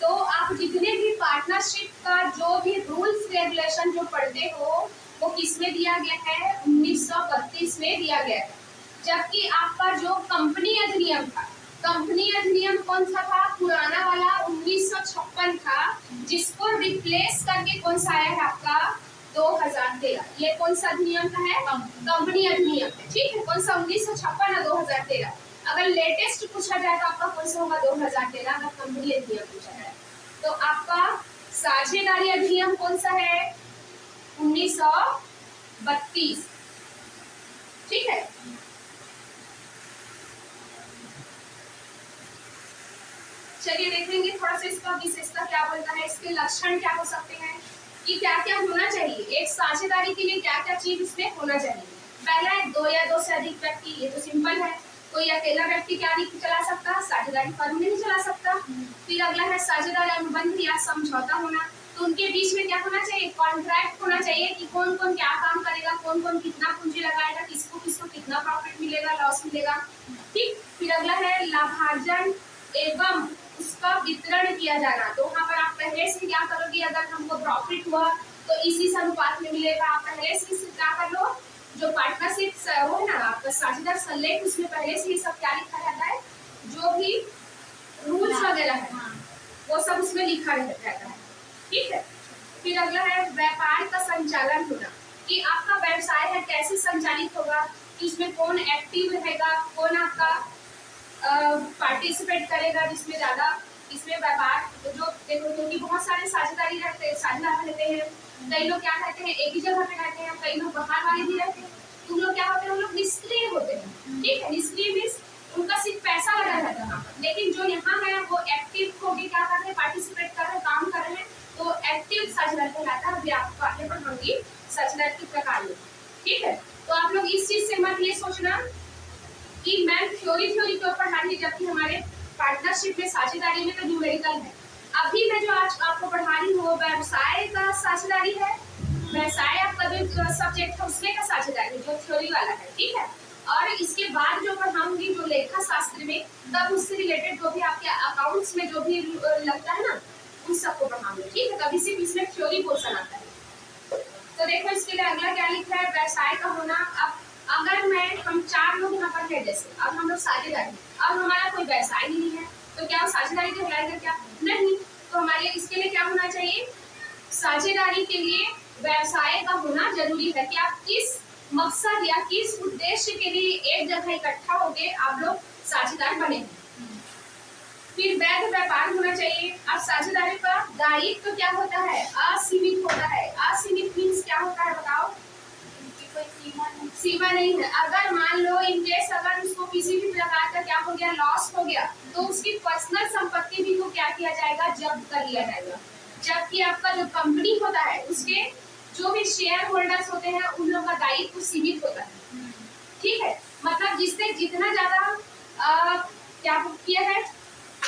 तो आप जितने भी पार्टनरशिप का जो भी रूल्स रेगुलेशन जो पढ़ते हो वो किसमें दिया गया है? 1932 में दिया गया है। जबकि आपका जो कंपनी अधिनियम था, कंपनी अधिनियम कौन सा था? पुराना वाला 1956 था, जिसको रिप्लेस करके कौन सा आया है आपका? 2013। ये कौन सा अधिनियम का है? कंपनी अधिनियम। ठीक है, कौन सा? 1956 और 2013। अगर लेटेस्ट पूछा जाए तो आपका कौन सा होगा? 2013 अगर कंपनी अधिनियम पूछा जाए। तो आपका साझेदारी अधिनियम कौन सा है? 1932। ठीक है। चलिए देखेंगे थोड़ा सा इसका विशेषता क्या बोलता है, इसके लक्षण क्या हो सकते हैं, कि क्या क्या होना चाहिए एक साझेदारी के लिए, क्या क्या चीज इसमें होना चाहिए। पहला है 2 या 2 से अधिक व्यक्ति, ये तो सिंपल है। कोई अकेला व्यक्ति क्या नहीं चला सकता, साझेदारी फर्म नहीं चला सकता। फिर अगला है साझेदारी अनुबंध या समझौता होना, तो उनके बीच में क्या होना चाहिए, कॉन्ट्रैक्ट होना चाहिए कि कौन कौन क्या काम करेगा, कौन कौन कितना पूंजी लगाएगा, किसको किसको कितना प्रॉफिट मिलेगा, लॉस मिलेगा। ठीक। फिर अगला है लाभार्जन एवं उसका वितरण किया जाना, तो वहाँ पर आप पहले से क्या करोगे, अगर हमको प्रॉफिट हुआ तो इसी अनुपात में मिलेगा। आप पहले से क्या कर लो, जो पार्टनरशिप वो है ना आपका साझेदार सल्लेख, उसमें पहले से ये सब क्या लिखा रहता है, जो भी रूल्स वगैरह है वो सब उसमें लिखा रहता है। ठीक है। फिर अगला है व्यापार का संचालन होना, कि आपका व्यवसाय है कैसे संचालित होगा, कि उसमें कौन एक्टिव रहेगा, कौन आपका पार्टिसिपेट करेगा, जिसमें ज्यादा इसमें व्यापार तो जो देखो, क्योंकि बहुत सारे साझेदार रहते हैं। कई लोग क्या रहते हैं, एक ही जगह पे रहते हैं, कई लोग बाहर वाले भी रहते हैं। उन लोग क्या होते हैं, उन लोग निष्क्रिय होते हैं। ठीक है। निष्क्रिय मीन्स उनका सिर्फ पैसा लगा रहता है, लेकिन जो यहाँ है वो एक्टिव होके क्या कर रहे हैं, पार्टिसिपेट कर रहे हैं, काम कर रहे हैं, तो एक्टिव साझेदार कहलाता है। अभी आपको आगे बढ़ाऊंगी साझेदार के प्रकार में। ठीक है। तो आप लोग इस चीज से मत ये सोचना कि मैम थ्योरी के ऊपर पढ़ा रही है, जबकि हमारे पार्टनरशिप में साझेदारी में तो न्यूमेरिकल है। अभी मैं जो आज आपको पढ़ा रही हूँ वो व्यवसाय का साझेदारी है, व्यवसाय आपका जो सब्जेक्ट है उसमें का साझेदारी जो थ्योरी वाला है। ठीक है। और इसके बाद जो पढ़ाऊंगी जो लेखा शास्त्र में, तब उससे रिलेटेड जो भी आपके अकाउंट्स में जो भी लगता है ना, उन सबको पढ़ाऊंगी। ठीक है। तभी सिर्फ इसमें थ्योरी पोर्शन आता है। तो देखो इसके लिए अगला क्या लिखा है, व्यवसाय का होना। अब अगर हम 4 लोग यहाँ पर है, जैसे अब हम लोग साझेदारी, अब हमारा कोई व्यवसाय ही नहीं है, तो क्या साझेदारी कहलाएगा क्या? नहीं। तो हमारे इसके लिए क्या होना चाहिए, साझेदारी के लिए व्यवसाय का होना जरूरी है, कि आप किस मकसद या किस उद्देश्य के लिए एक जगह इकट्ठा होके आप लोग साझेदार बने हैं। फिर वैध व्यापार होना चाहिए। अब साझेदारी का दायित्व तो क्या होता है, असीमित होता है। असीमित मीन्स क्या होता है बताओ, कोई सीमा नहीं है। अगर मान लो इन केस अगर उसको किसी भी प्रकार का क्या हो गया, लॉस हो गया, तो उसकी पर्सनल संपत्ति भी को क्या किया जाएगा, जब्त कर लिया जाएगा। जबकि आपका जो कंपनी होता है उसके जो भी शेयर होल्डर्स होते हैं उन लोगों का दायित्व सीमित होता है। ठीक है। मतलब जिसने जितना ज्यादा क्या किया है,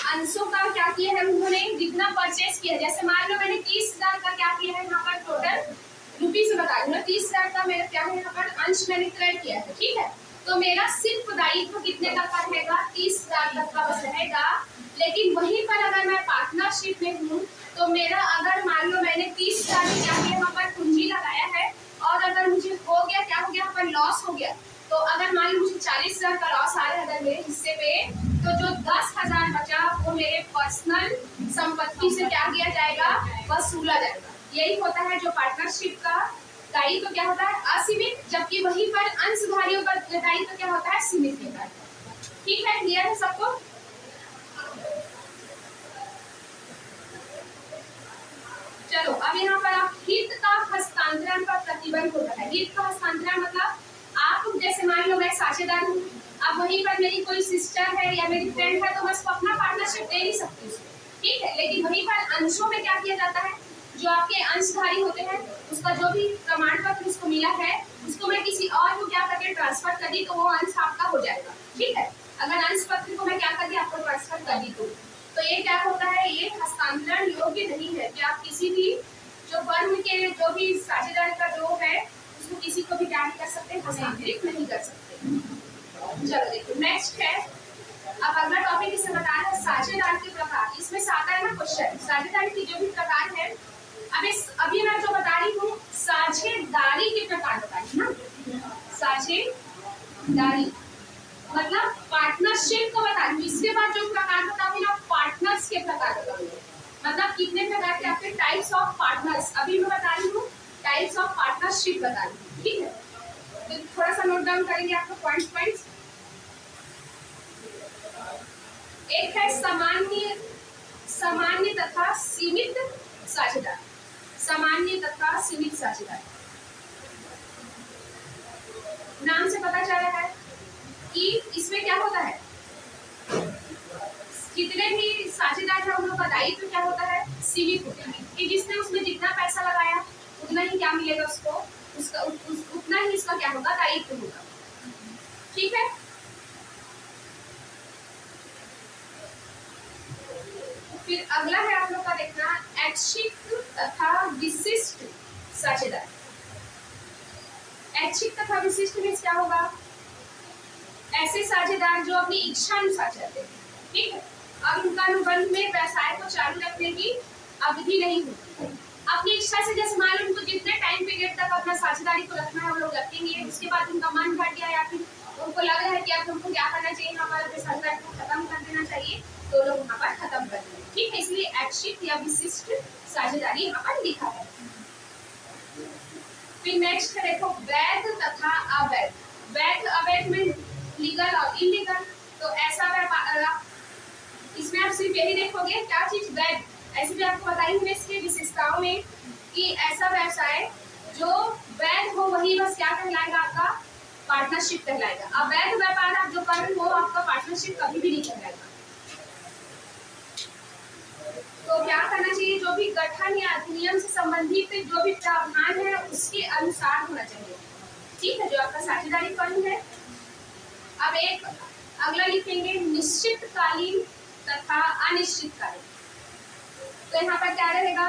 अंशों का क्या किया है, उन्होंने जितना परचेस किया, जैसे मान लो मैंने 30,000 का क्या किया है यहाँ पर टोटल रुपीज से बता दूँ, 30,000 का मेरा क्या है यहाँ पर अंश मैंने क्रय किया है। ठीक है। तो मेरा सिर्फ दायित्व कितने तक का रहेगा, 30,000 तक का बस रहेगा। लेकिन वहीं पर अगर मैं पार्टनरशिप में हूँ तो मेरा अगर मान लो मैंने 30,000 में क्या किया यहाँ पर पूंजी लगाया है, और अगर मुझे हो गया क्या हो गया यहाँ पर लॉस हो गया, तो अगर मान लो मुझे 40,000 का लॉस आ रहा है अगर मेरे हिस्से पे, तो जो 10,000 बचा वो मेरे पर्सनल संपत्ति से क्या किया जाएगा, वसूला जाएगा। यही होता है जो पार्टनरशिप का दायित्व तो क्या होता है, असीमित, जबकि वहीं पर अंशधारियों का दायित्व तो क्या होता है, सीमित होता है। ठीक है। क्लियर है सबको? चलो अब यहाँ पर आप हित का हस्तांतरण का प्रतिबंध होता है। हित का हस्तांतरण मतलब आप जैसे मान लो मैं साझेदार हूँ, अब वहीं पर मेरी कोई सिस्टर है या मेरी फ्रेंड है, तो मैं अपना पार्टनरशिप दे नहीं सकती उसको। ठीक है। लेकिन वहीं पर अंशों में क्या किया जाता है, जो आपके अंशधारी होते हैं उसका जो भी प्रमाण पत्र उसको मिला है उसको मैं किसी और को क्या करके ट्रांसफर कर दी, तो वो अंश आपका हो जाएगा। ठीक है। अगर अंश पत्र को मैं क्या कर दी, आपको ट्रांसफर कर दी, तो ये क्या होता है, ये हस्तांतरण योग्य नहीं है कि आप किसी भी जो फर्म के जो भी साझेदार का जो है उसको किसी को भी क्या नहीं कर सकते, हस्तांतरित नहीं कर सकते। चलो देखो नेक्स्ट है, अब अगला टॉपिक इससे बता रहा है साझेदार के प्रकार। इसमें से आता है ना क्वेश्चन, साझेदारी के जो भी प्रकार है। अभी मैं जो बता रही हूँ साझेदारी के प्रकार बता रही हूँ ना, साझेदारी मतलब पार्टनरशिप को बता रही हूँ। इसके बाद जो प्रकार बताऊंगी ना, पार्टनर्स के प्रकार बताऊंगी, मतलब कितने प्रकार के आपके टाइप्स ऑफ पार्टनर्स। अभी मैं बता रही हूँ टाइप्स ऑफ पार्टनरशिप बता रही हूँ। ठीक है। तो थोड़ा सा नोट डाउन करेंगे आपको पॉइंट्स। एक है सामान्य तथा सीमित साझेदार, सामान्य तथा सीमित साझेदार। नाम से पता चल रहा है कि इसमें क्या होता है, जितने भी साझेदार है उन लोगों का दायित्व क्या होता है, सीमित होता है, कि जिसने उसमें जितना पैसा लगाया उतना ही क्या मिलेगा उसको, उसका उतना ही इसका क्या होगा, दायित्व होगा। ठीक है, फिर अगला है आप लोग का देखना ऐच्छिक तथा विशिष्ट साझेदार। ऐच्छिक तथा विशिष्ट में क्या होगा, ऐसे साझेदार जो अपनी इच्छा अनुसार चलते हैं। ठीक है, अब उनका अनुबंध में व्यवसाय को चालू रखने की अवधि नहीं होती, अपनी इच्छा से, जैसे मान लो उनको जितने टाइम पीरियड तक अपना साझेदारी को रखना है वो लोग रखेंगे, उसके बाद उनका मन भर गया या फिर उनको लग रहा है कि अब हमको क्या करना चाहिए, हमारे साझेदारी को खत्म कर देना चाहिए, तो लोग वहाँ पर खत्म कर देंगे। ठीक है, इसलिए ऐच्छिक या विशिष्ट साझेदारी यहाँ पर लिखा है। फिर नेक्स्ट है देखो वैध तथा अवैध। वैध अवैध में लीगल और इलीगल। तो ऐसा व्यापार, इसमें आप सिर्फ यही देखोगे क्या चीज वैध, ऐसे भी आपको बताएंगे इसकी विशेषताओं में कि ऐसा व्यवसाय जो वैध हो वही बस क्या कहलाएगा, आपका पार्टनरशिप कहलाएगा। अवैध व्यापार आप जो कर रहे हो आपका पार्टनरशिप कभी भी नहीं कहलाएगा। तो क्या करना चाहिए, जो भी गठन या अधिनियम से संबंधित जो भी प्रावधान है उसके अनुसार होना चाहिए। ठीक है, जो आपका साझेदारी फंड है। अब एक अगला लिखेंगे निश्चितकालीन तथा अनिश्चितकालीन। तो यहाँ पर क्या रहेगा,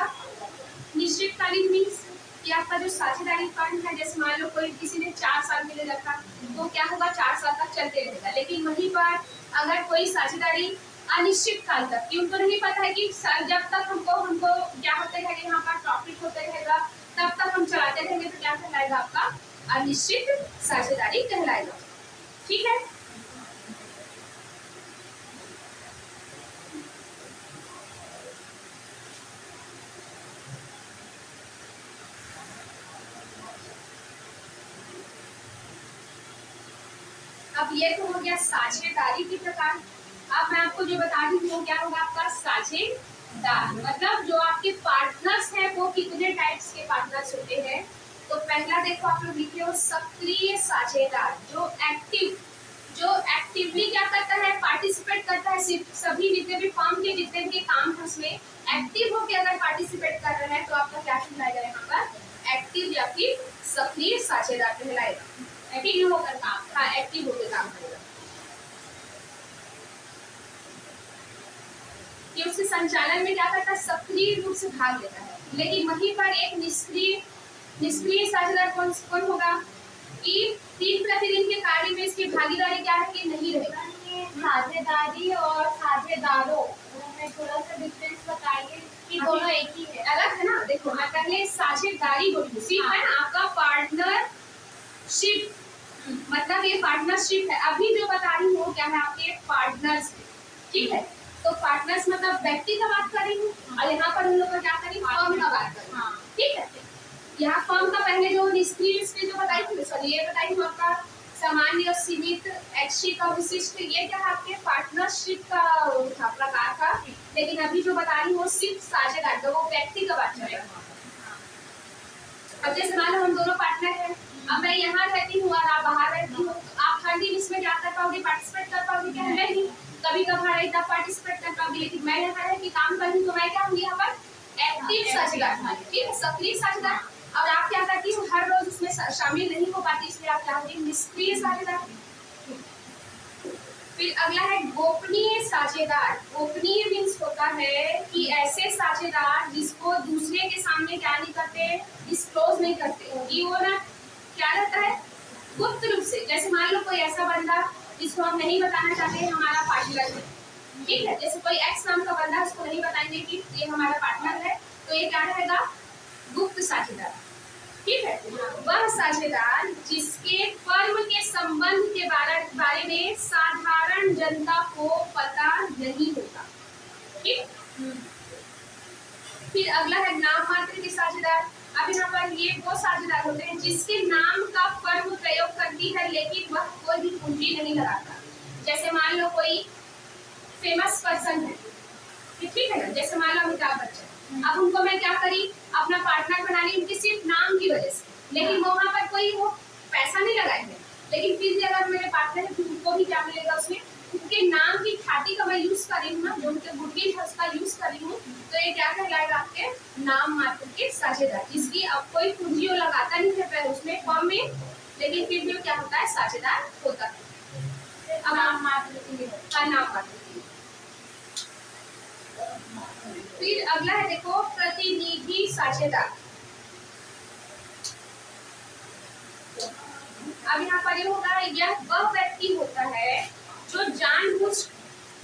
निश्चितकालीन मीन्स कि आपका जो साझेदारी फंड है, जैसे मान लो कोई किसी ने 4 साल के लिए रखा तो क्या होगा, 4 साल तक चलते रहेगा। लेकिन वहीं पर अगर कोई साझेदारी अनिश्चित काल तक, कि उनको नहीं पता है कि जब तक हमको क्या होते रहेगा, यहाँ पर प्रॉफिट होते रहेगा, तब तक हम चलाते रहेंगे, तो क्या कहलाएगा, आपका अनिश्चित साझेदारी कहलाएगा। ठीक है, अब ये तो हो गया साझेदारी के प्रकार। अब मैं आपको जो बता रही हूँ क्या होगा, आपका साझेदार मतलब जो आपके पार्टनर्स हैं वो कितने टाइप्स के पार्टनर्स होते हैं। तो पहला देखो आप लोग लिखे हो सक्रिय साझेदार, जो एक्टिवली क्या करता है, पार्टिसिपेट करता है, सभी जितने भी फर्म के जितने भी काम है उसमें एक्टिव होकर अगर पार्टिसिपेट कर रहे हैं तो आपका क्या कहलाएगा, यहाँ पर एक्टिव या फिर सक्रिय साझेदार कहलाएगा। एक्टिव होकर काम, हाँ एक्टिव होकर काम करेगा, कि उसके संचालन में क्या करता है, सक्रिय रूप से भाग लेता है। लेकिन वहीं पर एक निष्क्रिय साझेदार कौन होगा, कि दिन प्रतिदिन के कार्य में इसकी भागीदारी क्या है कि नहीं रहेगा।
साझेदारी और साझेदारों में थोड़ा सा डिफरेंस बताइए कि दोनों एक ही है,
अलग है ना। देखो मैं पहले साझेदारी बोली, सिर्फ है ना आपका पार्टनरशिप, मतलब ये पार्टनरशिप है। अभी जो बता रही हूँ क्या है, आपके पार्टनर्स। ठीक है, तो पार्टनर्स मतलब व्यक्ति का बात कर रही हूँ, और यहाँ पर हम लोग का क्या करें, फर्म का बात करें। हाँ ठीक है, यहाँ फर्म का पहले जो निष्क्रिय जो बताई थी, सॉरी ये बताई हूँ आपका सामान्य और सीमित, ऐच्छिक और विशिष्ट, ये क्या है आपके पार्टनरशिप का था प्रकार का। लेकिन अभी जो बता रही हूँ सिर्फ साझेदार, जो वो व्यक्ति का बात चलेगा। अब जैसे मान लो हम दोनों पार्टनर हैं, अब मैं यहाँ रहती हूँ और आप बाहर रहती हूँ, आप हर दिन इसमें क्या कर पाओगे, पार्टिसिपेट कर पाओगे, क्या नहीं, कभी कभार आई तब पार्टिसिपेट कर पाओगे। लेकिन मैं यहाँ रह के काम कर रही हूँ तो मैं क्या हूँ यहाँ पर एक्टिव साझेदार, ठीक है, सक्रिय साझेदार। और आप क्या करती हो, हर रोज उसमें शामिल नहीं हो पाती, इसलिए आप क्या होगी, निष्क्रिय साझेदार। फिर अगला है गोपनीय साझेदार। गोपनीय मीन्स होता है कि ऐसे साझेदार जिसको दूसरे के सामने क्या नहीं करते, डिस्क्लोज नहीं करते, कि वो ना क्या रहता है, गुप्त रूप से। जैसे मान लो कोई ऐसा बंदा जिसको हम नहीं बताना चाहते हमारा पार्टनर है, ठीक है, जैसे कोई एक्स नाम का बंदा, उसको नहीं बताएंगे कि ये हमारा पार्टनर है, तो ये क्या रहेगा, गुप्त साझेदार। ठीक है, वह साझेदार जिसके फर्म के संबंध के बारे में साधारण जनता को पता नहीं होता। ठीक, फिर अगला है नाम मात्र के साझेदार। अब यहाँ पर ये वो साझेदार होते हैं जिसके नाम का फर्म प्रयोग करती है लेकिन वह कोई भी पूंजी नहीं लगाता। जैसे मान लो कोई फेमस पर्सन है, ठीक है ना, जैसे मान लो अमिताभ बच्चन, अब उनको मैं क्या करी, अपना पार्टनर बना ली उनके सिर्फ नाम की वजह से, लेकिन वहां पर कोई वो पैसा नहीं लगाए हैं, लेकिन फिर भी अगर मेरे पार्टनर है तो उनको भी क्या मिलेगा उसमें, उनके नाम की ख्याति का मैं यूज कर रही हूँ ना, जो उनके गुडविल है उसका यूज कर रही हूँ, तो ये क्या कहलाएगा आपके नाम मात्र के साझेदार, जिसकी अब कोई पूंजी वो लगाता नहीं है उसमें फॉर्म में, लेकिन फिर भी क्या होता है साझेदार होता है। अब नाम मात्र के लिए, नाम मात्र के लिए। फिर अगला है देखो प्रतिनिधि साझेदार। अब यहाँ पर ये होगा, यह वह व्यक्ति होता है जो जानबूझ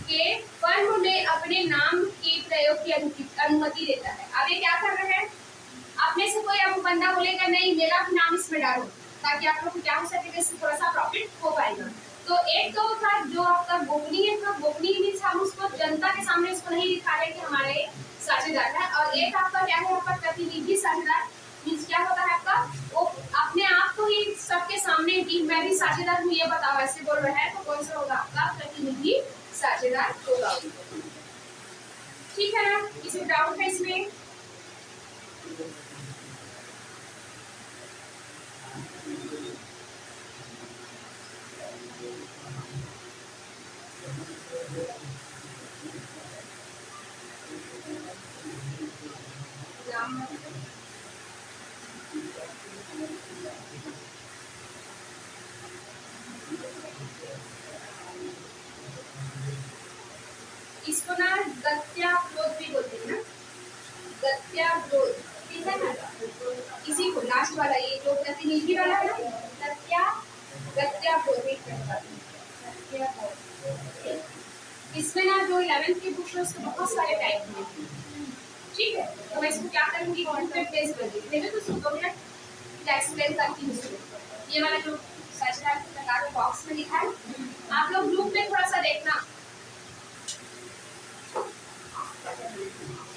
के फर्म में अपने नाम के प्रयोग की अनुमति देता है। अब ये क्या कर रहे हैं, आप में से कोई अब बंदा बोलेगा नहीं मेरा भी नाम इसमें डालो, ताकि आप लोग को क्या हो सकेगा, इससे थोड़ा सा प्रॉफिट हो पाएगा। तो एक तो था जो आपका गोपनीय था, गोपनीय मीन्स हम उसको जनता के सामने उसको नहीं दिखा रहे कि हमारे साझेदार है, और एक आपका क्या है आपका प्रतिनिधि साझेदार मीन्स क्या होता है आपका, वो अपने आप को ही सबके सामने कि मैं भी साझेदार हूँ ये बताओ, ऐसे बोल रहे हैं, तो कौन सा होगा आपका प्रतिनिधि साझेदार होगा। ठीक है ना, किसी डाउट है इसमें? इसको ना गत्यावरोध भी बोलते हैं ना, गत्यावरोध, ठीक है ना, इसी को लास्ट वाला ये जो प्रतिनिधि वाला है ना, गत्यावरोध। इसमें ना जो 11th की बुक है उसके बहुत सारे टाइप हैं, ठीक है, तो मैं इसको क्या करूंगी कॉन्सेप्ट बेस कर दी, देखो तो सुन 2 मिनट एक्सप्लेन करती हूँ। ये वाला जो साझेदार के प्रकार बॉक्स में लिखा है, आप लोग ग्रुप में थोड़ा सा देखना,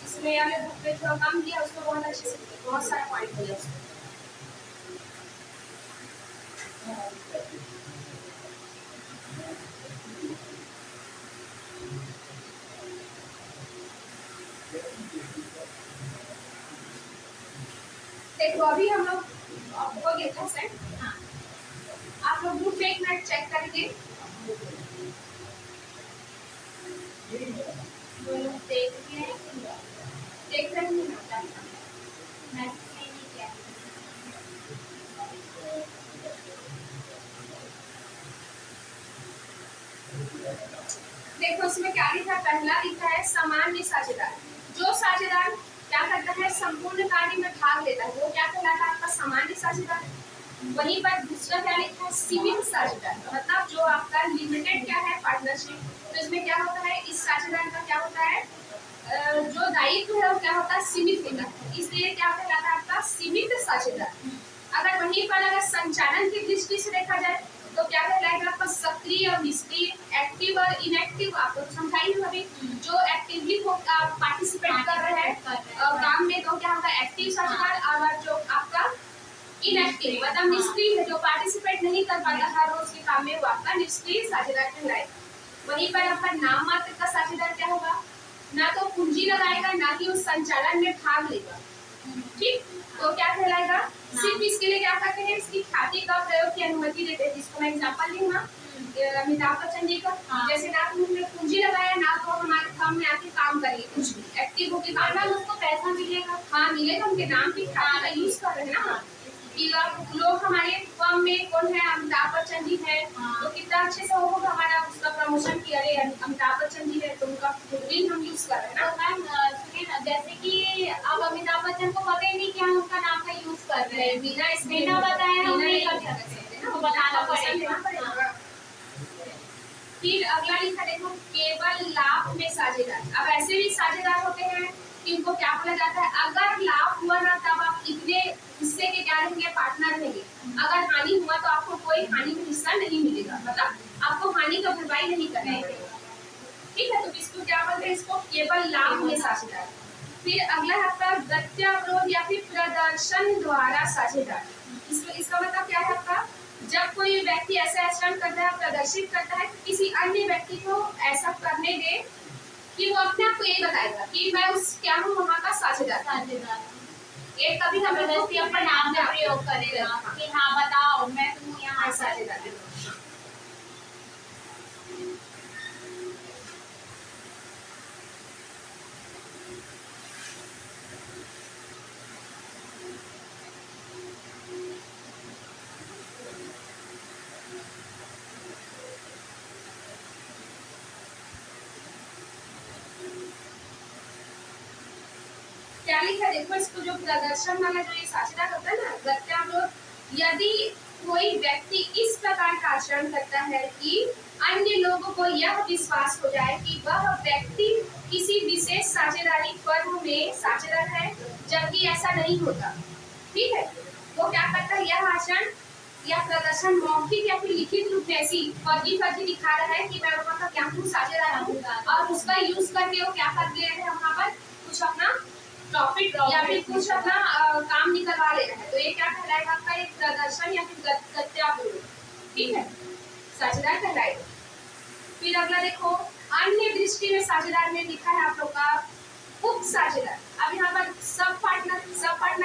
इसमें हमने बुक पे थोड़ा कम दिया, उसको बहुत अच्छे से बहुत सारा पॉइंट दिया उसको। देखो अभी हम लोग हो गया था सेट, हाँ आप लोग ग्रुप में 1 मिनट चेक करके देख रहे हैं देखो इसमें क्या लिखा है, पहला लिखा है सामान्य साझेदार, जो साझेदार क्या करता है संपूर्ण कार्य में भाग लेता है वो क्या कहलाता है आपका सामान्य साझेदार। वहीं पर दूसरा क्या लिखा है सीमित साझेदार, मतलब जो आपका लिमिटेड क्या है पार्टनरशिप, तो इसमें क्या होता है इस साझेदार का क्या होता है जो दायित्व है वो क्या होता है सीमित होता है, इसलिए क्या कहलाता है आपका सीमित साझेदार। अगर वहीं पर अगर संचालन की दृष्टि से देखा जाए तो क्या कहलाएगा आपका सक्रिय और निष्क्रिय, एक्टिव और इनएक्टिव। आपको तो समझाई हूँ अभी, जो एक्टिवली पार्टिसिपेट कर रहे हैं काम में तो क्या होगा एक्टिव साझेदार, और जो आपका इनएक्टिव मतलब निष्क्रिय है जो पार्टिसिपेट नहीं कर पाता हर रोज के काम में वो आपका निष्क्रिय साझेदार कहलाएगा। वहीं पर आपका नाम मात्र का साझेदार क्या होगा, ना तो पूंजी लगाएगा ना ही उस संचालन में भाग लेगा, ठीक, तो क्या कहलाएगा सिर्फ इसके लिए क्या करते हैं इसकी ख्याति का प्रयोग की अनुमति देते हैं। जिसको मैं एग्जांपल दूं ना अमिताभ बच्चन जी का, जैसे ना तो उन्होंने पूंजी लगाया ना तो हमारे फर्म में आके काम करिए कुछ भी एक्टिव होकर काम ना उसको पैसा मिलेगा, हाँ मिलेगा, उनके नाम की ख्याति का यूज कर रहे हैं ना कि लोग हमारे फर्म में कौन है अमिताभ बच्चन जी है, तो कितना अच्छे से होगा हमारा उसका प्रमोशन किया अरे अमिताभ बच्चन जी है तो उनका गुडविल हम यूज कर रहे हैं ना।
तो मैम सुनिए ना, जैसे कि अब अमिताभ बच्चन को पता ही नहीं कि हम उनका नाम का यूज कर रहे हैं, बिना बताए हम नहीं कर सकते, तो बताना पड़ेगा।
फिर अगला लिखा देखो केवल लाभ में साझेदार। अब ऐसे भी साझेदार होते हैं कि उनको क्या बोला जाता है अगर लाभ हुआ ना तब आप इतने हिस्से के क्या रहेंगे पार्टनर रहेंगे, अगर हानि हुआ तो आपको कोई हानि में हिस्सा नहीं मिलेगा, मतलब आपको हानि का भरपाई नहीं करना पड़ेगा, ठीक है। तो इसको क्या बोलते हैं इसको केवल लाभ में साझेदार। फिर अगला है आपका गत्यावरोध या फिर प्रदर्शन द्वारा साझेदार। इसका मतलब क्या है आपका जब कोई व्यक्ति ऐसा आचरण करता है प्रदर्शित करता है किसी अन्य व्यक्ति को ऐसा करने दे कि वो अपने आप को यही बताएगा कि मैं उस क्या हूँ, वहाँ का साझेदार। ये कभी
जबरदस्ती अपना नाम का प्रयोग करेगा कि हाँ बताओ मैं हूँ यहाँ
साझेदार। क्या लिखा है देखो, इसको जो प्रदर्शन वाला जो ये साझेदार होता है ना, गत्या लोग, यदि कोई व्यक्ति इस प्रकार का आचरण करता है कि अन्य लोगों को यह विश्वास हो जाए कि वह व्यक्ति किसी विशेष साझेदारी फर्म में साझेदार है, जबकि ऐसा नहीं होता, ठीक है, वो क्या करता है, यह आचरण या प्रदर्शन मौखिक या फिर लिखित रूप में ऐसी फर्जी दिखा रहा है कि मैं वहाँ का क्या हूँ, साझेदार हूँ, और उसका यूज करके वो क्या कर दे रहे हैं, वहाँ पर कुछ अपना प्रॉफिट या फिर कुछ अपना काम निकलवा ले रहा है। तो ये क्या कहलाएगा, आपका एक प्रदर्शन या फिर गत्यावरोध, ठीक है, साझेदार कहलाएगा। फिर अगला देखो, अन्य दृष्टि में साझेदार में लिखा है आप लोग का उप साझेदार। अब यहाँ पर सब पार्टनर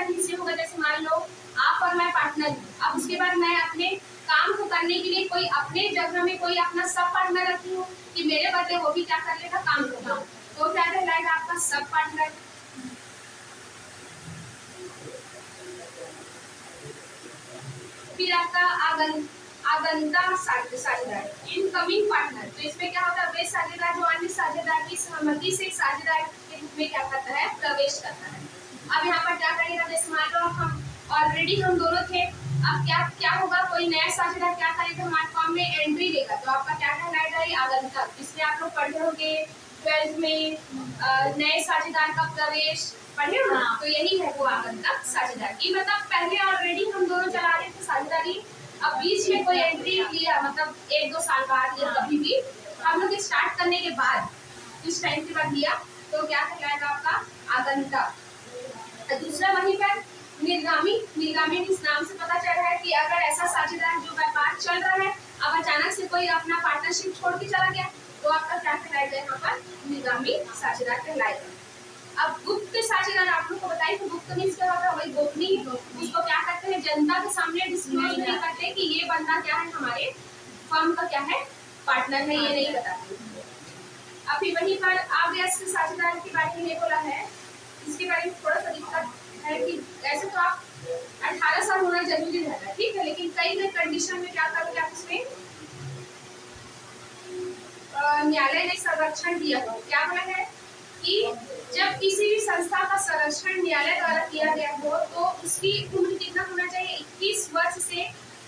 किससे होगा, जैसे मान लो आप और मैं पार्टनर हूँ, अब उसके बाद मैं अपने काम को करने के लिए कोई अपने जगह में कोई अपना सब पार्टनर रखी हूँ कि मेरे बदले वो भी क्या कर लेगा, काम करना, तो क्या कहलाएगा आपका सब पार्टनर। फिर आपका आगंता साझेदार, इनकमिंग पार्टनर, तो इसमें क्या होता है, वे साझेदार जो अन्य साझेदार की सहमति से साझेदार के रूप में क्या करता है, प्रवेश करता है। अब यहाँ पर क्या करेगा, जैसे मान लो हम ऑलरेडी हम दोनों थे, अब क्या होगा, कोई नया साझेदार क्या करेगा, हमारे फॉर्म में एंट्री देगा, तो आपका क्या कहलाएगा, ये आगंतक। इसमें आप लोग पढ़े होंगे 12th में नए साझेदार का प्रवेश पढ़े हो, तो यही है वो आगंतक साझेदार की, मतलब पहले ऑलरेडी हम दोनों चला रहे थे साझेदारी, अब बीच में कोई एंट्री लिया, मतलब 1-2 साल बाद या कभी भी हम लोग स्टार्ट करने के बाद इस टाइम के बाद लिया, तो क्या कहलाएगा आपका आगंतक। दूसरा वहीं पर निर्गामी इस नाम से पता चल रहा है कि अगर ऐसा साझेदार जो व्यापार चल रहा है, अब अचानक से कोई अपना पार्टनरशिप छोड़ के चला गया, तो आपका क्या कहलाएगा, यहाँ पर निर्गामी साझेदार कहलाएगा। अब गुप्त साझेदार आप लोग को बताइए, तो गुप्त मीन्स क्या होता है, वही गोपनीय, उसको क्या करते हैं, जनता के सामने डिस्क्लोज नहीं करते कि ये बंदा क्या है, हमारे फर्म का क्या है, पार्टनर है, ये नहीं बताते। अभी वहीं पर अव्यस्क साझेदार के बारे में बोला है, इसके बारे में थोड़ा सा दिक्कत है कि ऐसे तो आप 18 साल होना जरूरी रहता है, ठीक है, लेकिन कई कंडीशन में क्या करोगे आप इसमें, न्यायालय ने संरक्षण दिया हो, क्या बोला है कि जब किसी भी संस्था का संरक्षण न्यायालय द्वारा किया गया हो, तो उसकी उम्र कितना होना चाहिए, 21 वर्ष से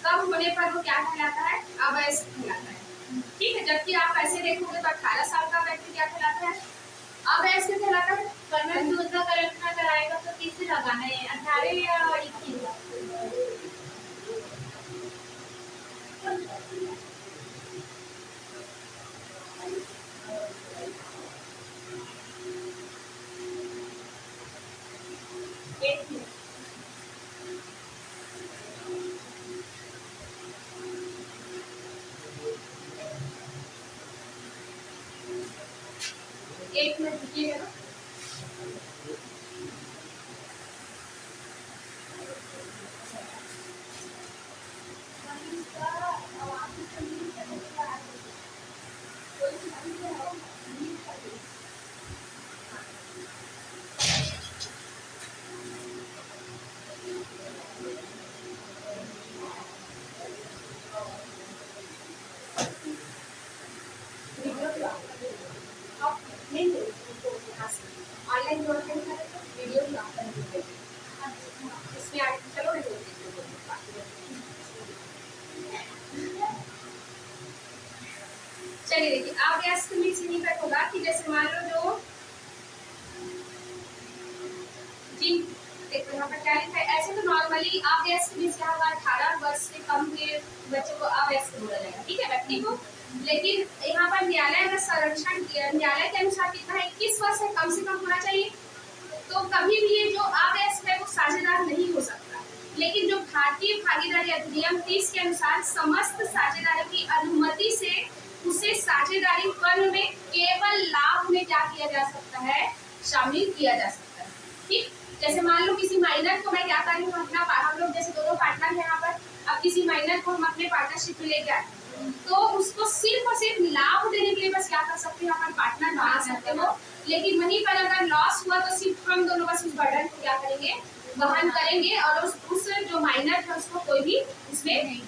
कम होने पर वो क्या कहलाता है, अवयस्क कहलाता है, ठीक है, जबकि आप ऐसे देखोगे तो 18 साल का व्यक्ति क्या कहलाता है, अवयस्क कहलाता है।
पर दूध का कलेक्शन कराएगा तो किससे लगाना है, 18 या 21?
एक मिनट रुकिएगा ना, ऑनलाइन वीडियो इसमें चलो चलिए देखिए, आप गैस नहीं तक होगा कि जैसे मान लो जो जी देखो यहाँ पर क्या लिखा है, ऐसे तो नॉर्मली अवयस्क मीन्स क्या होगा, 18 वर्ष से कम के बच्चों को अवयस्क बोला जाएगा, ठीक है, व्यक्ति को, लेकिन यहाँ पर न्यायालय का संरक्षण किया, न्यायालय के अनुसार कितना है, 21 वर्ष से कम होना चाहिए, तो कभी भी ये जो अवयस्क है वो साझेदार नहीं हो सकता, लेकिन जो भारतीय भागीदारी अधिनियम 30 के अनुसार समस्त साझेदारों की अनुमति से उसे साझेदारी फर्म में केवल लाभ में क्या किया जा सकता है, शामिल किया जा सकता है। ठीक, जैसे मान लो किसी माइनर को मैं क्या कर रही हूँ, अपना हम लोग जैसे दोनों पार्टनर हैं यहाँ पर, अब किसी माइनर को हम अपने पार्टनरशिप में लेके आए तो उसको सिर्फ और सिर्फ लाभ देने के लिए बस क्या कर सकते हैं, अपन पार्टनर बना सकते हो। लेकिन वहीं पर अगर लॉस हुआ तो सिर्फ हम दोनों बस उस बर्डन को क्या करेंगे, वहन करेंगे और उस जो माइनर है उसको कोई भी इसमें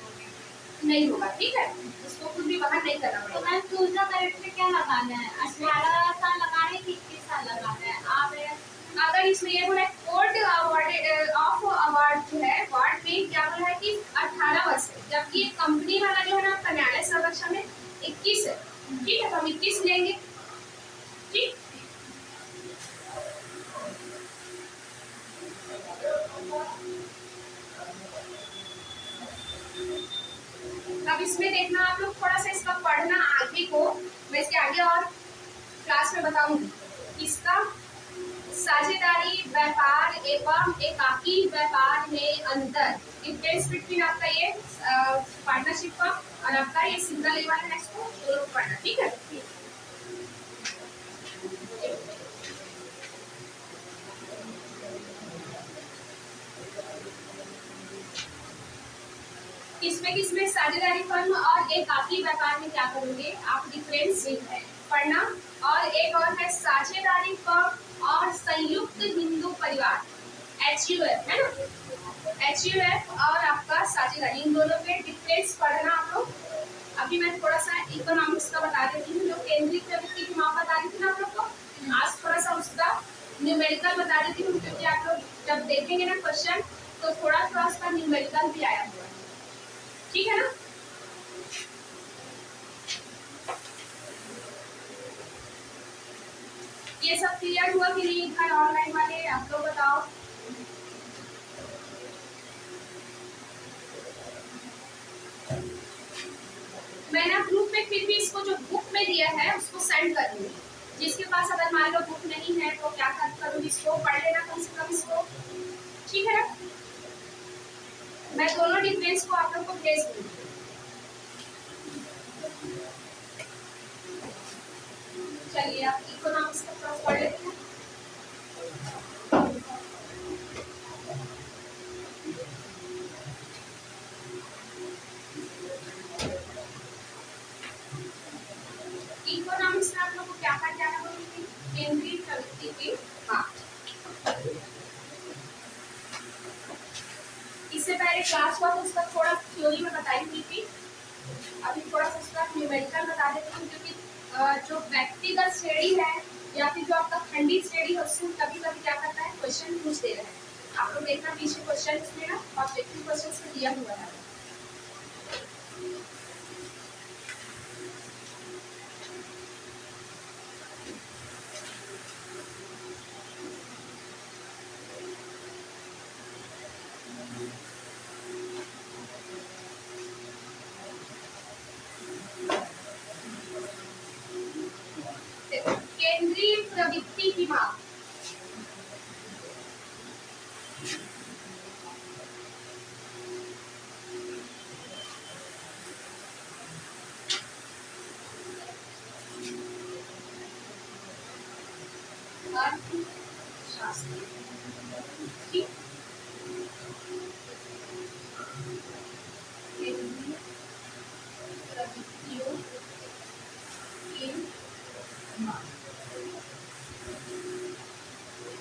नहीं होगा। ठीक है, उसको कुछ भी वहन नहीं करना
तो
पड़ेगा।
मैम दूसरा करेक्ट में क्या लगाना है, 18 साल लगाना है कि 21 साल लगाना है? आप
अगर इसमें ये बोला कोर्ट अवार्ड ऑफ अवार्ड जो है वार्ड में क्या बोला है कि 18 वर्ष है, जबकि कंपनी वाला जो है ना आपका न्यायालय संरक्षण में 21 है। ठीक है, तो हम 21 लेंगे। ठीक, अब इसमें देखना आप लोग थोड़ा सा इसका पढ़ना आगे को, मैं इसके आगे और क्लास में बताऊंगी। इसका साझेदारी व्यापार एवं एकाकी व्यापार में अंतर, डिफरेंस बिटवीन आपका ये पार्टनरशिप का और आपका ये सिंगल लेवल है, इसको दोनों पढ़ना। ठीक है, किसमें साझेदारी फर्म और एकाकी व्यापार में क्या करोगे आप, डिफरेंस पढ़ना। और एक और है साझेदारी फर्म और संयुक्त हिंदू परिवार, HUF है ना, HUF और आपका साझेदारी, इन दोनों के डिफरेंस पढ़ना आप लोग। अभी मैं थोड़ा सा इकोनॉमिक्स का बता देती हूँ, जो केंद्रीय प्रवृत्ति की माप बता रही थी ना आप लोग को, आज थोड़ा सा उसका न्यूमेरिकल बता देती हूँ, क्योंकि आप लोग जब देखेंगे ना क्वेश्चन तो थोड़ा थोड़ा उसका न्यूमेरिकल भी आया हुआ है। ठीक है ना, ये सब क्लियर हुआ कि नहीं घर ऑनलाइन वाले, आप लोग बताओ। मैंने ग्रुप में फिर भी इसको जो बुक में दिया है उसको सेंड कर दूंगी। जिसके पास अगर मान लो बुक नहीं है तो क्या करूँगी, इसको पढ़ लेना कम से कम इसको। ठीक है ना, मैं दोनों डिफरेंस को आप लोग को भेज दूंगी। चलिए आप इकोनॉमिक्स का थोड़ा पढ़ लेते हैं। इकोनॉमिक्स में आप लोग को क्या क्या है, केंद्रीय प्रवृत्ति की माप। इससे पहले क्लास हुआ तो उसका थोड़ा थ्योरी में बताई हुई थी, अभी थोड़ा सा उसका न्यूमेरिकल बता देती हूँ, क्योंकि जो व्यक्तिगत श्रेणी है या फिर जो आपका खंडित श्रेणी है उसमें कभी कभी क्या करता है, क्वेश्चन पूछ दे रहे हैं। आप लोग देखना पीछे क्वेश्चन इसमें ना ऑब्जेक्टिव क्वेश्चन में दिया हुआ है। केंद्रीय प्रवृत्ति की माप, अर्थशास्त्र। ठीक, केंद्रीय प्रवृत्तियों की माप।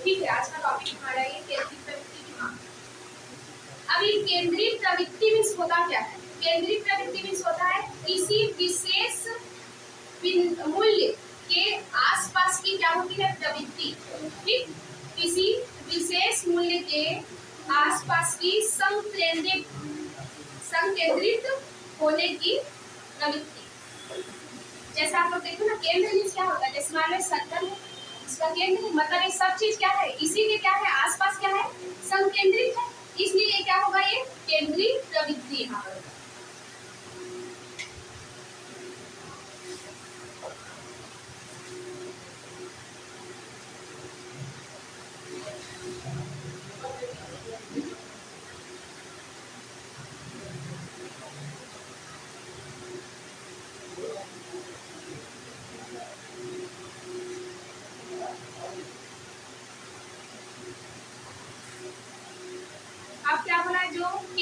ठीक है, आज का टॉपिक हमारा ये केंद्रीय प्रवृत्ति की माप। अभी केंद्रीय प्रवृत्ति मीन्स होता क्या है, केंद्रीय प्रवृत्ति मीन्स होता है किसी विशेष मूल्य के आसपास की क्या होती है, प्रवृत्ति। ठीक, किसी विशेष मूल्य के आसपास की संकेंद्रित होने की प्रवृत्ति। जैसे आप लोग देखो ना, केंद्र मीन्स क्या होता है, जैसे मान लो सर्कल है, इसका केंद्र मतलब ये सब चीज क्या है, इसी के क्या है आसपास क्या है, संकेंद्रित है, इसलिए ये क्या होगा, ये केंद्रीय प्रवृत्ति यहाँ पर।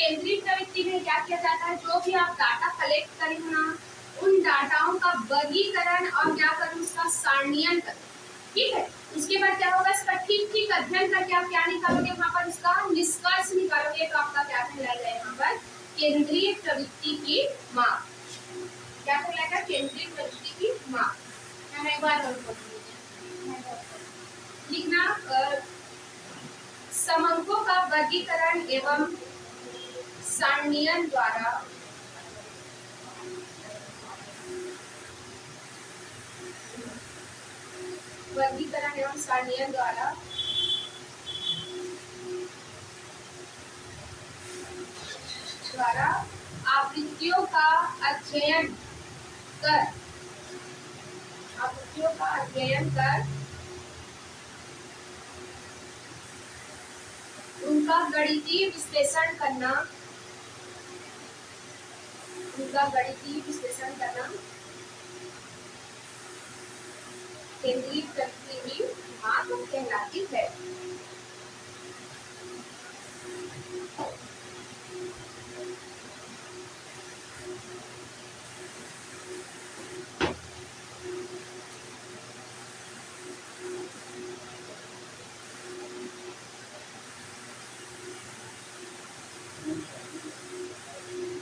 केंद्रीय प्रवृत्ति में क्या किया जाता है, जो भी आप डाटा कलेक्ट करें ना, उन डाटाओं का वर्गीकरण और क्या करें, उसका सारणीयन करें। ठीक है, उसके बाद क्या होगा, इसका ठीक ठीक अध्ययन करके आप क्या निकालोगे, वहां पर उसका निष्कर्ष निकालोगे, तो आपका क्या कहलाएगा यहाँ पर, केंद्रीय प्रवृत्ति की माप। क्या कहलाएगा, केंद्रीय प्रवृत्ति की माप।
एक बार और बोल दीजिए।
लिखना समंकों का वर्गीकरण एवं सारणीयन द्वारा वर्गीकरण एवं सारणीयन द्वारा आवृत्तियों का अध्ययन कर उनका गणितीय विश्लेषण करना केंद्रीय प्रवृत्ति की माप कहलाती है।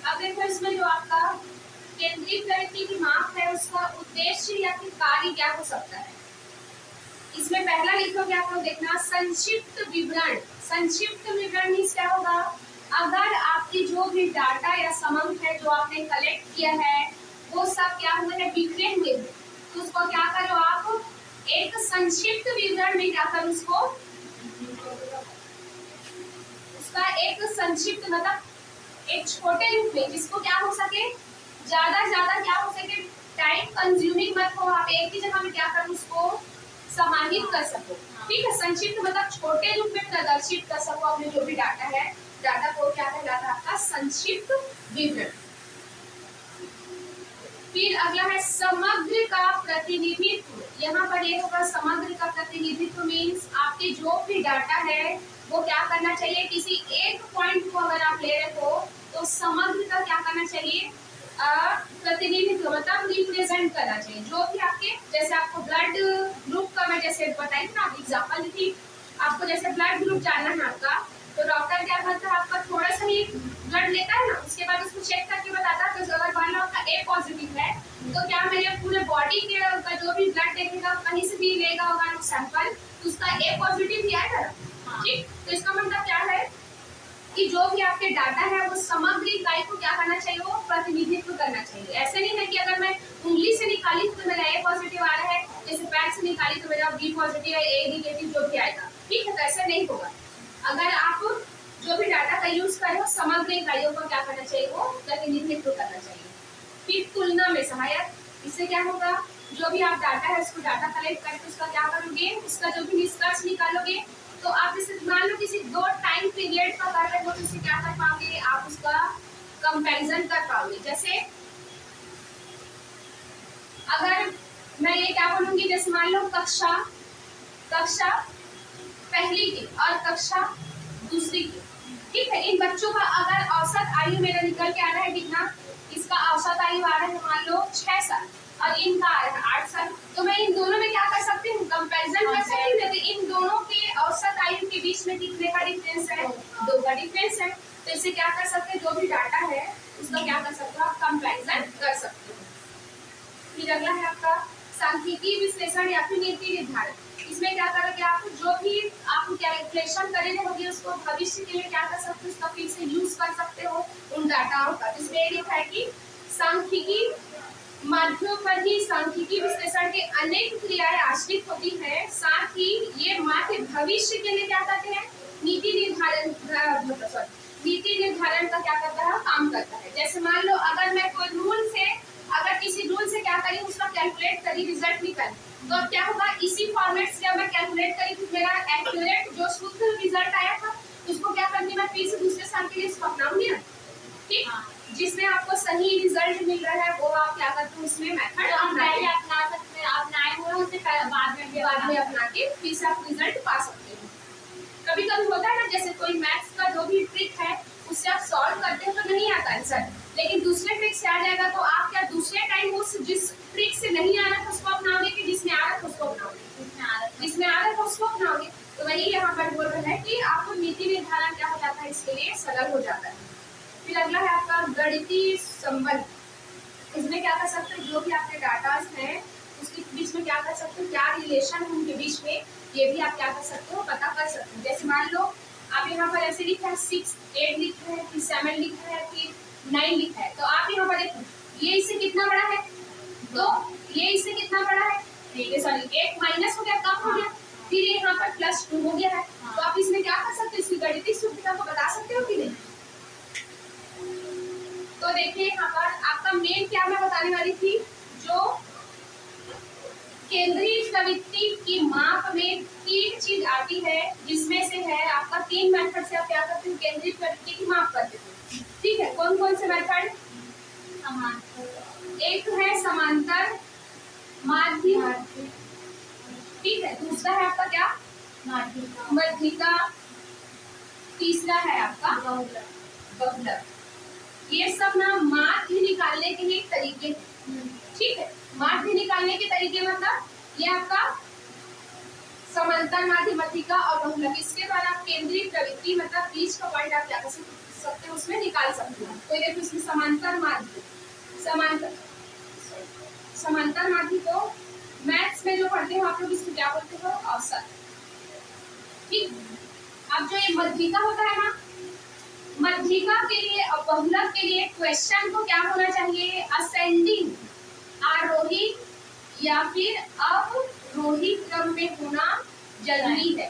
अब देखो, इसमें जो आपका केंद्रीय प्रवृत्ति की माप है, उसका उद्देश्य या फिर कार्य क्या हो सकता है। इसमें पहला लिखोगे आप लोग, देखना संक्षिप्त विवरण। संक्षिप्त विवरण मीन्स क्या होगा, अगर आपकी जो भी डाटा या समंक है जो आपने कलेक्ट किया है, वो सब क्या हुए हैं, बिखरे हुए हैं, तो उसको क्या करो आप, एक संक्षिप्त विवरण में क्या करो, उसका एक संक्षिप्त मतलब एक छोटे रूप में, जिसको क्या हो सके, ज्यादा क्या हो सके, टाइम कंज्यूमिंग मत हो, आप एक ही जगह में क्या करो, उसको समाहित कर सको। ठीक है, संक्षिप्त मतलब छोटे रूप में प्रदर्शित कर सको अपने जो भी डाटा है, डाटा को क्या कहलाता है, आपका संक्षिप्त विवरण। फिर अगला है समग्र का प्रतिनिधित्व। यहाँ पर ये होगा समग्र का प्रतिनिधित्व मीन्स आपके जो भी डाटा है वो क्या करना चाहिए, किसी एक पॉइंट को अगर आप ले रहे हो तो समग्र का क्या करना चाहिए, प्रतिनिधित्व मतलब रिप्रेजेंट करना चाहिए। जो भी आपके, जैसे आपको ब्लड ग्रुप का मैं जैसे बताई ना एग्जांपल दी थी, आपको जैसे ब्लड ग्रुप जानना है आपका, तो डॉक्टर क्या करता है, आपका थोड़ा सा ही ब्लड लेता है ना, उसके बाद उसको चेक करके बताता है। तो अगर मान लो आपका ए पॉजिटिव है, तो क्या मेरे पूरे बॉडी के का जो भी ब्लड देखेगा, कहीं से भी लेगा होगा सैंपल, तो उसका ए पॉजिटिव ही आएगा। ठीक, तो इसका मतलब क्या है कि जो भी आपके डाटा है वो समग्र इकाई को क्या करना चाहिए, वो प्रतिनिधित्व करना चाहिए। ऐसे नहीं है कि अगर मैं उंगली से निकाली तो मेरा ए पॉजिटिव आ रहा है, जैसे पैर से निकाली तो मेरा बी पॉजिटिव है, ए नेगेटिव जो भी आएगा। ठीक है, तो ऐसा नहीं होगा। अगर आप जो भी डाटा का यूज कर रहे हो, समग्र इकाइयों को क्या करना चाहिए, वो प्रतिनिधित्व करना चाहिए। फिर तुलना में सहायक, इससे क्या होगा, जो भी आप डाटा है उसको डाटा कलेक्ट करके उसका क्या करोगे, उसका जो भी निष्कर्ष निकालोगे, तो आप जैसे मान लो किसी दो टाइम पीरियड का कर रहे हो, तो इसे क्या कर पाओगे, आप उसका कंपैरिजन कर पाओगे। जैसे अगर मैं ये क्या बोलूंगी, जैसे मान लो कक्षा पहली की और कक्षा दूसरी की, ठीक है, इन बच्चों का अगर औसत आयु मेरा निकल के आ रहा है कितना, इसका औसत आयु आ रहा है मान लो 6 साल और इनका आ रहा है 8 साल, तो मैं इन दोनों में क्या कर सकती हूँ, कंपैरिजन कर सकती हूँ। यदि इन दोनों के औसत आयु के बीच में कितने का डिफरेंस है, 2 का डिफरेंस है, तो इसे क्या कर सकते हैं, जो भी डाटा है उसका क्या कर सकते हो, आप कंपैरिजन कर सकते हो। फिर अगला है आपका सांख्यिकीय विश्लेषण या फिर नीति निर्धारण। इसमें क्या करोगे आप, जो भी आप कैलकुलेशन करेंगे होगी उसको भविष्य के लिए क्या कर सकते हो, उसका फिर से यूज कर सकते हो उन डाटाओं का। इसमें ये लिखा है कि सांख्यिकी माध्यम पर ही सांख्यिकीय विश्लेषण के अनेक क्रियाएं आश्रित होती हैं, साथ ही ये मात्र भविष्य के लिए क्या करते हैं, नीति निर्धारण का क्या करता है, काम करता है। जैसे मान लो अगर मैं कोई किसी रूल से क्या करी, उसका कैलकुलेट करी, रिजल्ट निकल, तो अब क्या होगा, इसी फॉर्मेट से जब मैं कैलकुलेट करी तो मेरा एक्यूरेट जो शुद्ध रिजल्ट आया था उसको क्या करनी, मैं फिर से दूसरे साल के लिए इसको अपनाऊंगी ना। ठीक, जिसमें आपको सही रिजल्ट मिल रहा है वो आप क्या करते हो, उसमें मेथड
अपना सकते हैं, अपनाए हुए उसे बाद में
अपना के फिर से आप रिजल्ट पा सकते हो। कभी कभी होता है ना, जैसे कोई मैथ्स का जो भी ट्रिक है उससे आप सॉल्व करते हो तो नहीं आता आंसर, लेकिन दूसरे ट्रिक से आ जाएगा तो आप क्या दूसरे टाइम उस जिस ट्रिक से नहीं आ रहा था उसको अपनाओगे कि जिसमें आ रहा था उसको अपनाओगे? जिसमें आ रहा था उसको अपनाओगे। तो वही यहाँ पर बोल रहा है कि आपको नीति निर्धारण क्या हो जाता है, इसके लिए सरल हो जाता है। फिर अगला है आपका गणितीय संबंध। इसमें क्या कर सकते हो, जो भी आपके डाटास हैं उसके बीच में क्या कर सकते हो, क्या रिलेशन है उनके बीच में, ये भी आप क्या कर सकते हो, पता कर सकते हो। जैसे मान लो आप यहाँ पर ऐसे लिखा है 6, 8 लिखा है, फिर 7 लिखा है, फिर 9 लिखा है, तो आप यहाँ पर देखो ये इससे कितना बड़ा है, तो ये इससे कितना बड़ा है, ये सॉरी 1 माइनस हो गया, कम हो गया, फिर यहाँ पर +2 हो गया है। तो आप इसमें क्या कर सकते हो, इसकी गणितीय शुद्धता को बता सकते हो कि नहीं? तो देखिए यहाँ पर आपका मेन क्या मैं बताने वाली थी, जो केंद्रीय प्रवृत्ति की माप में 3 चीज आती है, जिसमें से है आपका 3 मेथड से आप क्या करते हो, केंद्रीय प्रवृत्ति की माप करते हो। ठीक है, कौन कौन से मेथड? एक है समांतर माध्य, ठीक है, दूसरा है आपका क्या, मध्यिका, तीसरा है आपका बहुलक। ये सब ना माध्य निकालने के लिए तरीके, ठीक है, माध्य निकालने के तरीके मतलब ये आपका समांतर माध्य, मध्यिका और बहुलक, इसके द्वारा आप केंद्रीय प्रवृत्ति मतलब बीच का पॉइंट आप क्या कर सकते हो, उसमें निकाल सकते हो। तो देखो इसमें समांतर माध्य, समांतर माध्य को मैथ्स में जो पढ़ते हो आप लोग इसको क्या बोलते हो, औसत। ठीक, अब जो ये मध्यिका होता है ना, मध्यिका के लिए और बहुलक के लिए क्वेश्चन को क्या होना चाहिए, असेंडिंग, आरोही या फिर अवरोही क्रम में होना जरूरी है।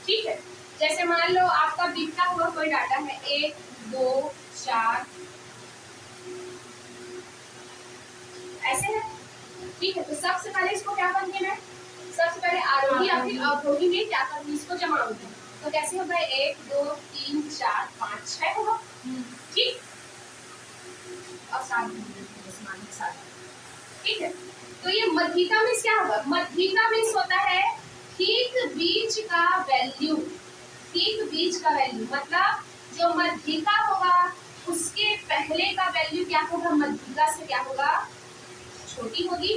ठीक है, जैसे मान लो आपका बीता हुआ कोई डाटा है 1, 2, 4 ऐसे है, ठीक है, तो सबसे पहले इसको क्या करूंगी मैं, सबसे पहले आरोही या फिर अवरोही में क्या करूंगी, इसको जमाऊंगी। तो कैसे होगा, 1, 2, 3, 4, 5, 6 होगा, ठीक, और 7, ठीक है। तो ये मध्यिका में क्या होगा, मध्यिका में होता है ठीक बीच का वैल्यू, ठीक बीच का वैल्यू मतलब जो मध्यिका होगा उसके पहले का वैल्यू क्या होगा, मध्यिका से क्या होगा, छोटी होगी,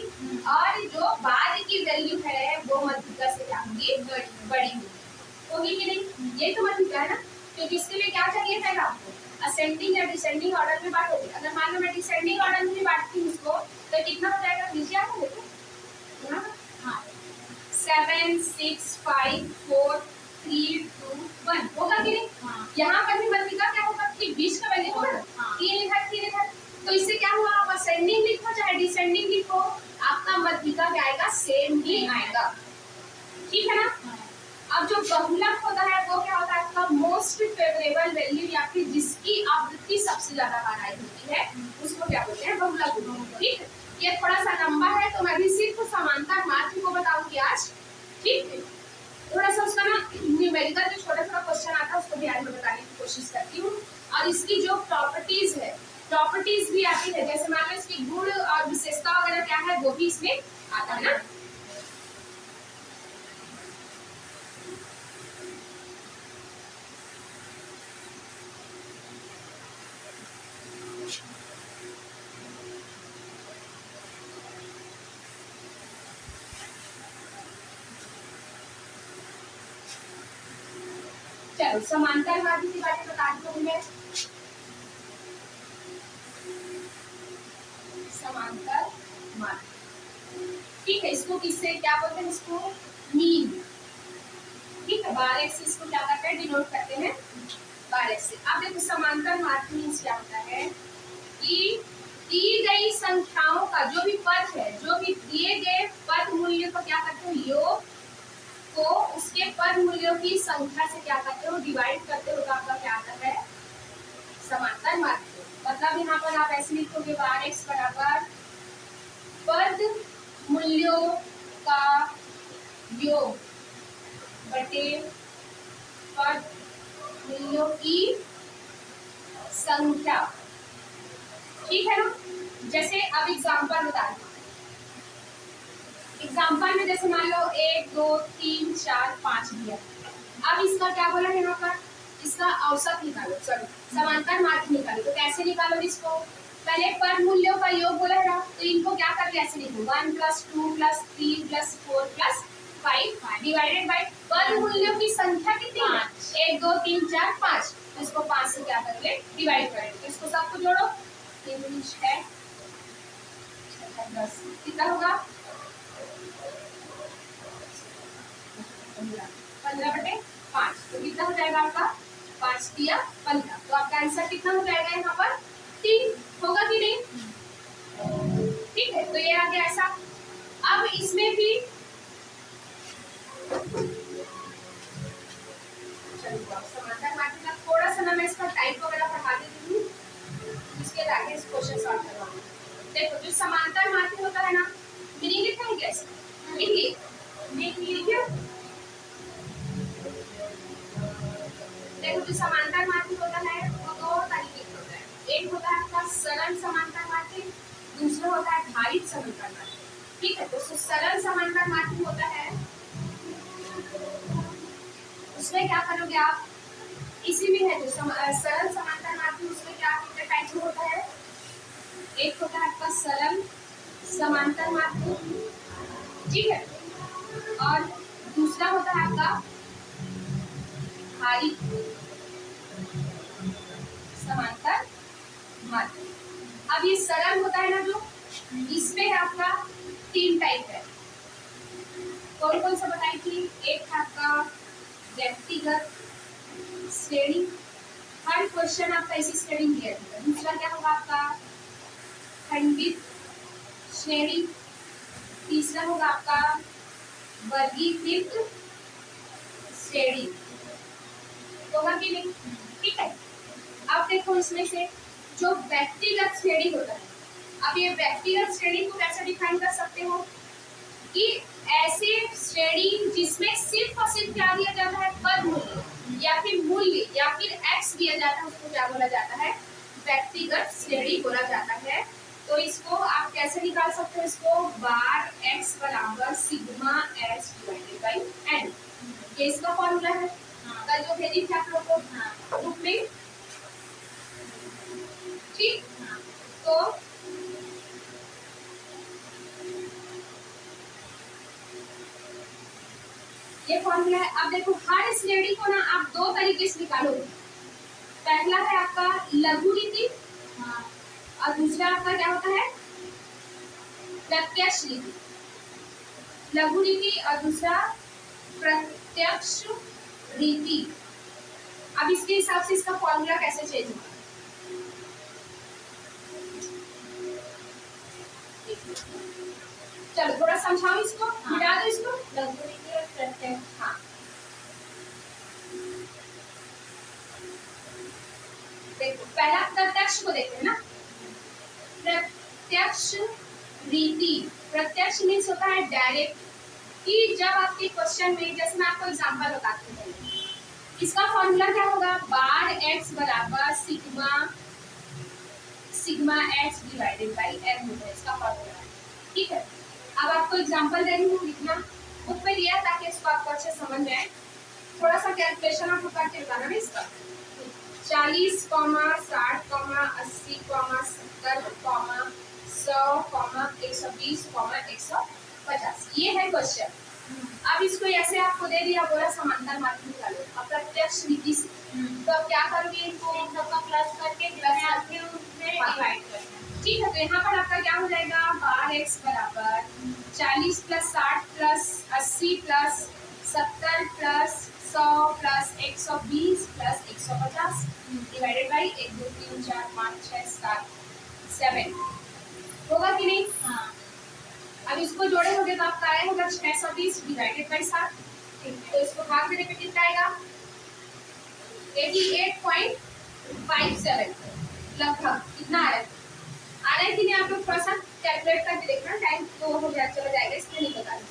और जो बाद की वैल्यू है वो मध्यिका से क्या होगी, बड़ी होगी कि नहीं। ये तो मध्यिका है ना, क्योंकि इसके लिए क्या चाहिए पहले आपको, असेंडिंग या डिसेंडिंग ऑर्डर में बांटोगे। अगर मान लो मैं डिसेंडिंग ऑर्डर में बांटती हूँ इसको, तो कितना हो जाएगा, नीचे आता देखो, हाँ 7, 6, 5, 4, 3, 2, 1 होगा कि नहीं। यहाँ पर भी मध्यिका क्या होगा, ठीक बीच का वैल्यू होगा, 3 इधर, तो इससे क्या हुआ, आप असेंडिंग लिखो चाहे डिसेंडिंग लिखो, आपका मध्यिका क्या आएगा, सेम ही आएगा, ठीक है ना। अब जो बहुलक होता है वो क्या होता है, आपका मोस्ट फेवरेबल वैल्यू या फिर जिसकी आवृत्ति सबसे ज्यादा बार आई होती है उसको क्या बोलते हैं, बहुलक। ठीक है, ये थोड़ा सा लंबा है तो मैं भी सिर्फ समांतर माध्य को बताऊंगी आज, ठीक है। थोड़ा सा उसका ना न्यूमेरिकल जो छोटा छोटा क्वेश्चन आता है उसको भी आज मैं बताने की कोशिश करती हूँ, और इसकी जो प्रॉपर्टीज है, प्रॉपर्टीज भी आती है, जैसे मान लो इसकी गुण और विशेषता वगैरह क्या है वो भी इसमें आता है ना। चलो समांतर माध्य की बातें बता दी हूँ मैं, समांतर माध्य, ठीक है, इसको किससे क्या बोलते हैं, इसको मीन, ठीक है, बार एक्स इसको क्या करते हैं, डिनोट करते हैं बार एक्स से। अब देखो समांतर माध्य मीन्स क्या होता है कि दी गई संख्याओं का जो भी पद है, जो भी दिए गए पद मूल्य को क्या करते हो, योग को उसके पद मूल्यों की संख्या से क्या करते हो, डिवाइड करते हो, तो आपका क्या आता है, समांतर माध्य। मतलब यहाँ पर आप ऐसे लिखोगे बार एक्स बराबर पद मूल्यों का योग बटे पद मूल्यों की संख्या, ठीक है ना। जैसे अब एग्जांपल बता दो, एग्जांपल में जैसे मान लो 1, 2, 3, 4, 5 दिया, अब इसका क्या बोला है यहाँ पर, इसका औसत निकालो, सॉरी समांतर माध्य निकालो। तो कैसे निकालो इसको? पहले पद मूल्यों का योग बोला था, तो इनको क्या करके ऐसे लिखो 1 + 2 + 3 + 4 + 5 डिवाइडेड बाय पद मूल्यों की संख्या कितनी है? 1 2 3 4 5। तो इसको 5 से क्या करेंगे? डिवाइड करेंगे। तो इसको सबको जोड़ो, 3 × 6 10 कितना होगा? 15/5। तो कितना हो जाएगा आपका? 5 × 15। तो आपका आंसर कितना हो जाएगा यहाँ पर? 3 होगा कि नहीं? ठीक है, तो ये आ गया ऐसा। अब इसमें भी समांतर माध्य का थोड़ा सा ना मैं इसका टाइप वगैरह पढ़ा देती हूँ, इसके आगे इस क्वेश्चन सॉल्व करवाऊंगी। देखो जो समांतर माध्य होता है ना, मीनिंग लिखा है कैसे? लिखिए। देखो जो समांतर माध्य होता है वो दो तरीके का होता है। एक होता है आपका सरल समांतर माध्य, दूसरा होता है भारित समांतर माध्य। ठीक है, तो सरल समांतर माध्य होता है, उसमें क्या करोगे आप? इसी में है जो सरल समांतर माध्य, उसमें क्या कितने टाइप होता है? एक होता है आपका सरल समांतर माध्य, ठीक है, और दूसरा होता है आपका भारित समांतर माध्य। अब ये सरल होता है ना जो, इसमें आपका 3 टाइप है। कौन कौन सा बताई थी? एक था आपका व्यक्तिगत श्रेणी, हर क्वेश्चन आपका इसी श्रेणी में है। दूसरा क्या होगा आपका? खंडित श्रेणी। तीसरा होगा आपका वर्गीकृत श्रेणी। होगा कि नहीं? ठीक है, अब देखो इसमें से जो व्यक्तिगत श्रेणी होता है, अब ये व्यक्तिगत श्रेणी को कैसे डिफाइन कर सकते हो कि ऐसे श्रेणी जिसमें सिर्फ और सिर्फ क्या दिया जाता है? पद मूल्य या फिर मूल्य या फिर एक्स दिया जाता है, उसको क्या बोला जाता है? व्यक्तिगत श्रेणी बोला जाता है। तो इसको आप कैसे निकाल सकते हो? इसको बार x = sigma s divided by n, ये इसका फॉर्मूला है। कल जो भेजी थी आप लोग को ग्रुप में, ठीक। तो ये फॉर्मूला है। अब देखो हर श्रेणी को ना आप दो तरीके से निकालोगे। पहला है आपका लघु रीति, और दूसरा आपका क्या होता है? प्रत्यक्ष रीति। लघु रीति और दूसरा प्रत्यक्ष रीति। अब इसके हिसाब से इसका फॉर्मूला कैसे चेंज होगा? चलो थोड़ा समझाओ इसको, मिटा दो इसको। लघु रीति और प्रत्यक्ष। हाँ, देखो पहला प्रत्यक्ष को देखते हैं ना। प्रत्यक्ष रीति, प्रत्यक्ष मीन्स होता है डायरेक्ट, कि जब आपके क्वेश्चन में, जैसे मैं आपको एग्जांपल बताती हूँ, इसका फॉर्मूला क्या होगा? बार x = sigma x divided by n होता है, इसका फॉर्मूला है। ठीक है, अब आपको एग्जांपल दे रही हूँ, लिखना बुक में दिया ताकि इसको आपको अच्छे समझ में आए। थोड़ा सा कैलकुलेशन आपको करके बताना है इसका। 40, 60, 80, 70, 100, 120, 150, ये है क्वेश्चन। अब इसको ऐसे आपको दे दिया, बोला समांतर माध्य निकालो, अब प्रत्यक्ष रीति से, तो अब क्या करोगे? इनको सबका प्लस करके डिवाइड करना। ठीक है, तो यहाँ पर आपका क्या हो जाएगा? बार x = 40 + 60 + 80 + 70 + 100 + 120 + 150 डिवाइडेड बाई 1 2 3 4 5 6 7 7 होगा कि नहीं? हाँ। अब इसको जोड़े होगे तो आपका आया होगा 620 डिवाइडेड बाई 7। तो इसको भाग देने पे कितना आएगा? 88.57 लगभग कितना आ रहा है? आ रहा है कि नहीं? आप लोग थोड़ा सा कैलकुलेट करके देखना, टाइम तो हो जाए चला जाएगा, इसमें नहीं बता रही।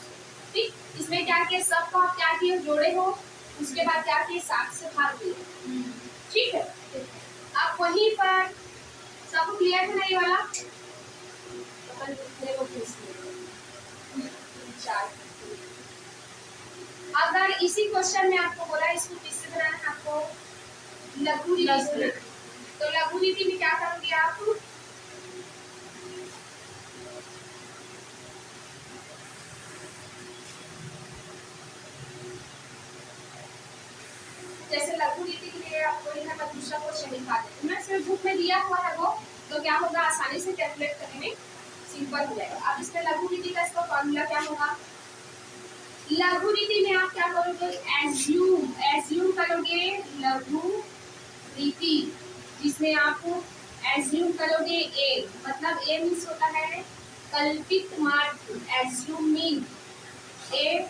ठीक, इसमें क्या किया? सबको आप क्या किए? जोड़े हो, उसके बाद क्या किए? 7 से भाग दिए। ठीक है, आप वहीं पर सबको क्लियर है ना ये वाला? अगर इसी क्वेश्चन में आपको बोला इसको किससे बनाना है, आपको लघु रीति। तो लघु रीति में क्या करोगे आप, जैसे लघु रीति के लिए आपको यहाँ पर दूसरा क्वेश्चन लिखा देती हूँ, सिर्फ बुक में दिया हुआ है वो, तो क्या होगा आसानी से कैलकुलेट करने में सिंपल हो जाएगा। अब इसमें लघु रीति का इसका फॉर्मूला क्या होगा, लघु रीति में आप क्या करोगे, एज्यूम करोगे लघु रीति, जिसमें आप एज्यूम करोगे ए, मतलब ए मीन्स होता है कल्पित मात्र, एज्यूमिंग ए,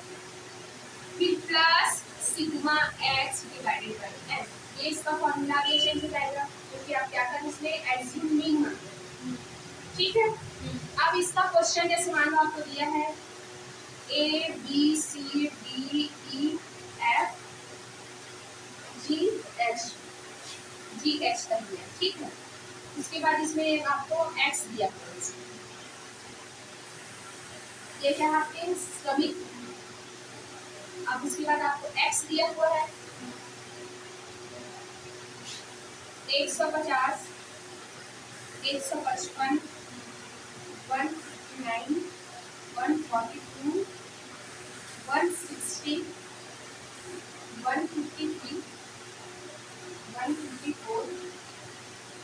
फिर plus sigma x divided by S, ये इसका फॉर्मूला आगे चेंज हो जाएगा, क्योंकि आप क्या करें इसमें एज्यूमिंग, ठीक है। अब इसका क्वेश्चन जैसे मान लो आपको दिया है A B C D E F G H कर दिया, ठीक है। उसके बाद इसमें आपको एक्स दिया, ये क्या आपके श्रमिक, अब उसके बाद आपको एक्स दिया हुआ है 150, 155, 159, 142, 160, 153, 154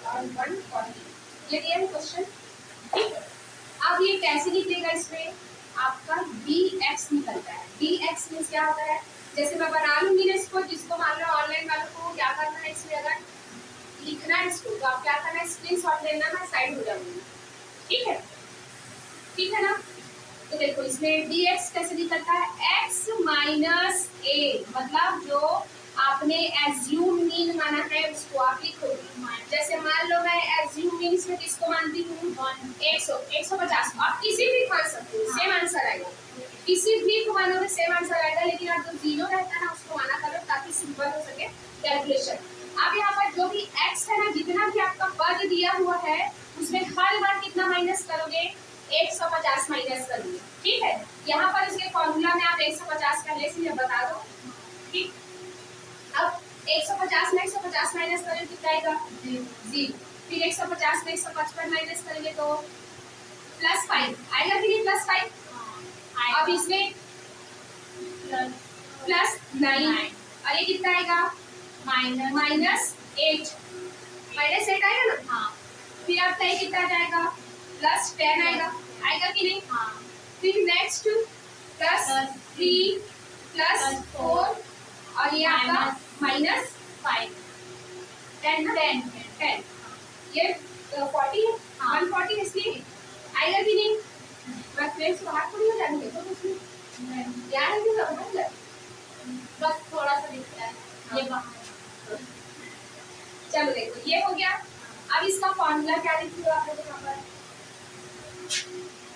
और 140, ये दिया है क्वेश्चन, ठीक है। अब ये कैसे निकलेगा, इसमें आपका dx निकलता है। dx मीन्स क्या होता है, जैसे मैं बना लूंगी ना इसको, जिसको मान लो ऑनलाइन वालों को क्या करना है, इसमें अगर लिखना है इसको तो आप क्या करना है, स्क्रीनशॉट लेना, मैं साइड हो जाऊंगी, ठीक है, ठीक है ना। तो देखो इसमें dx कैसे निकलता है, x माइनस ए, मतलब जो आपने एज्यूम मीन माना है उसको आप लिखोगे। जैसे मान लो मैं एज्यूम मीन इसमें किसको मानती हूँ, 150, आप किसी भी मान सकते हो, सेम आंसर आएगा, किसी भी को मानोगे सेम आंसर आएगा, लेकिन आप जो जीरो रहता है ना उसको माना करो ताकि सिंपल हो सके कैलकुलेशन। अब यहाँ पर जो भी x है ना, जितना भी आपका पद दिया हुआ है उसमें हर बार कितना माइनस करोगे, 150 माइनस करोगे, ठीक है। यहाँ पर इसके फॉर्मूला में आप 150 पहले से बता दो, ठीक। अब 150 में 150 माइनस करें कितना आएगा, 0, फिर 150 में 155 माइनस करेंगे तो +5 आएगा, फिर +5, अब इसमें +9 और ये कितना आएगा, -8 आएगा ना, हाँ। फिर आपका ये कितना जाएगा, +10 आएगा कि नहीं, हाँ। फिर नेक्स्ट +3 +4 और ये आपका -5, 10 ये 40 है, 140 इसलिए आएगा कि नहीं, बस फ्रेंड्स बाहर थोड़ी हो जाएंगे, तो उसमें यार है कि बस थोड़ा सा दिखता है, ये बाहर। चलो देखो ये हो गया। अब इसका फॉर्मूला क्या लिखोगे आप लोग,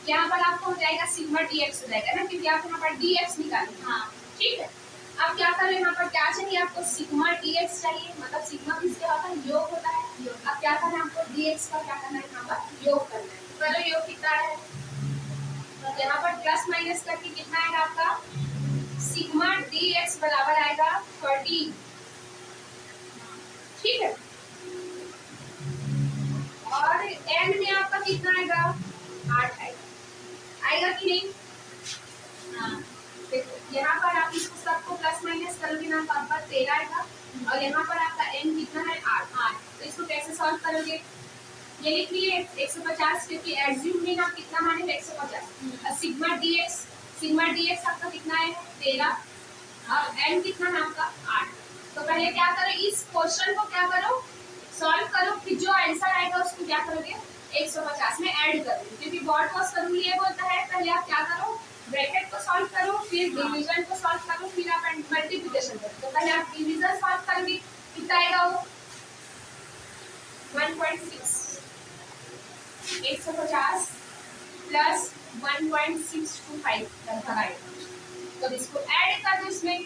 यहाँ पर आपको हो जाएगा सिग्मा dx हो जाएगा ना, क्योंकि आप यहाँ पर dx निकालेंगे, हाँ ठीक है। अब क्या करें, यहाँ पर क्या चाहिए आपको, सिग्मा dx चाहिए, मतलब सिग्मा किसके होता है, योग होता है। अब क्या करना है आपको, dx का क्या करना है, यहाँ पर योग करना है। तो पहले योग कितना है, तो यहाँ पर प्लस माइनस करके कितना आएगा आपका, सिग्मा dx बराबर आएगा 30, ठीक है। और एंड में आपका कितना आएगा, 8 आएगा कि नहीं, हाँ। देखो यहाँ पर आप इसको सबको प्लस माइनस करोगे ना, तो आपका 13 आएगा, और यहाँ पर आपका n कितना है, 8। तो इसको कैसे सॉल्व करोगे, ये लिख लिए 150, क्योंकि एज्यूम में आप कितना माने 150, और सिग्मा dx आपका कितना है, 13, और n कितना है आपका 8। तो पहले क्या करो, इस क्वेश्चन को क्या करो, सॉल्व करो, फिर जो आंसर आएगा उसको क्या करोगे, 150 में ऐड करोगे, क्योंकि बॉड कॉस्ट रूल ये बोलता है पहले आप क्या करो, ब्रैकेट को सॉल्व करो, फिर डिवीजन को सॉल्व करो, फिर आप मल्टीप्लिकेशन करो। तो पहले आप डिवीजन सॉल्व करोगे, कितना आएगा वो 1.6, 150 प्लस 1.625 लगभग आएगा। तो इसको ऐड कर दो इसमें,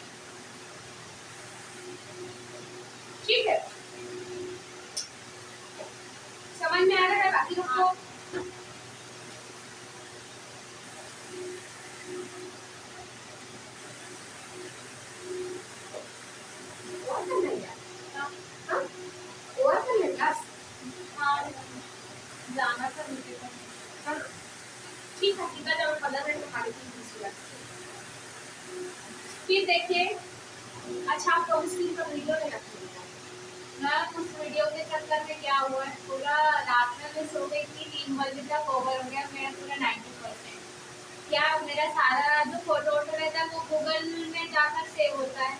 ठीक है, समझ में आ रहा है बाकी लोग को, हाँ ओवर कर ले क्लास।
हाँ जाना था मुझे तो।
हाँ ठीक है, जब 15 मिनट में खा लेती हूँ। फिर देखिए, अच्छा आप कौन सी का वीडियो में रखते हैं?
मैं उस वीडियो के चक्कर में क्या हुआ है, पूरा रात में मैं सो गई थी, 3 बजे तक ओवर हो गया मेरा पूरा 90%। क्या मेरा सारा जो फोटो वोटो रहता है वो गूगल में जाकर सेव होता है,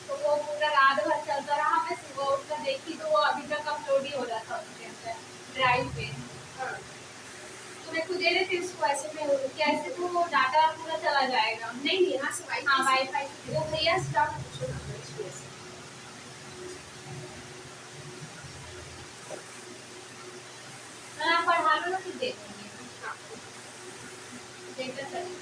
तो वो पूरा रात भर चलता रहा। मैं सुबह उठकर देखी तो वो अभी तक अपलोड ही हो रहा था उसके अंदर ड्राइव पे।
हाँ तो मैं खुद दे देती हूँ उसको, ऐसे में
कैसे तो वो डाटा पूरा चला जाएगा?
नहीं यहाँ से
हाँ वाईफाई
वो भैया से जाकर पूछो ना इसलिए से।
मैं पढ़ा लो ना फिर दे दूँगी।
हाँ
देखते चलिए।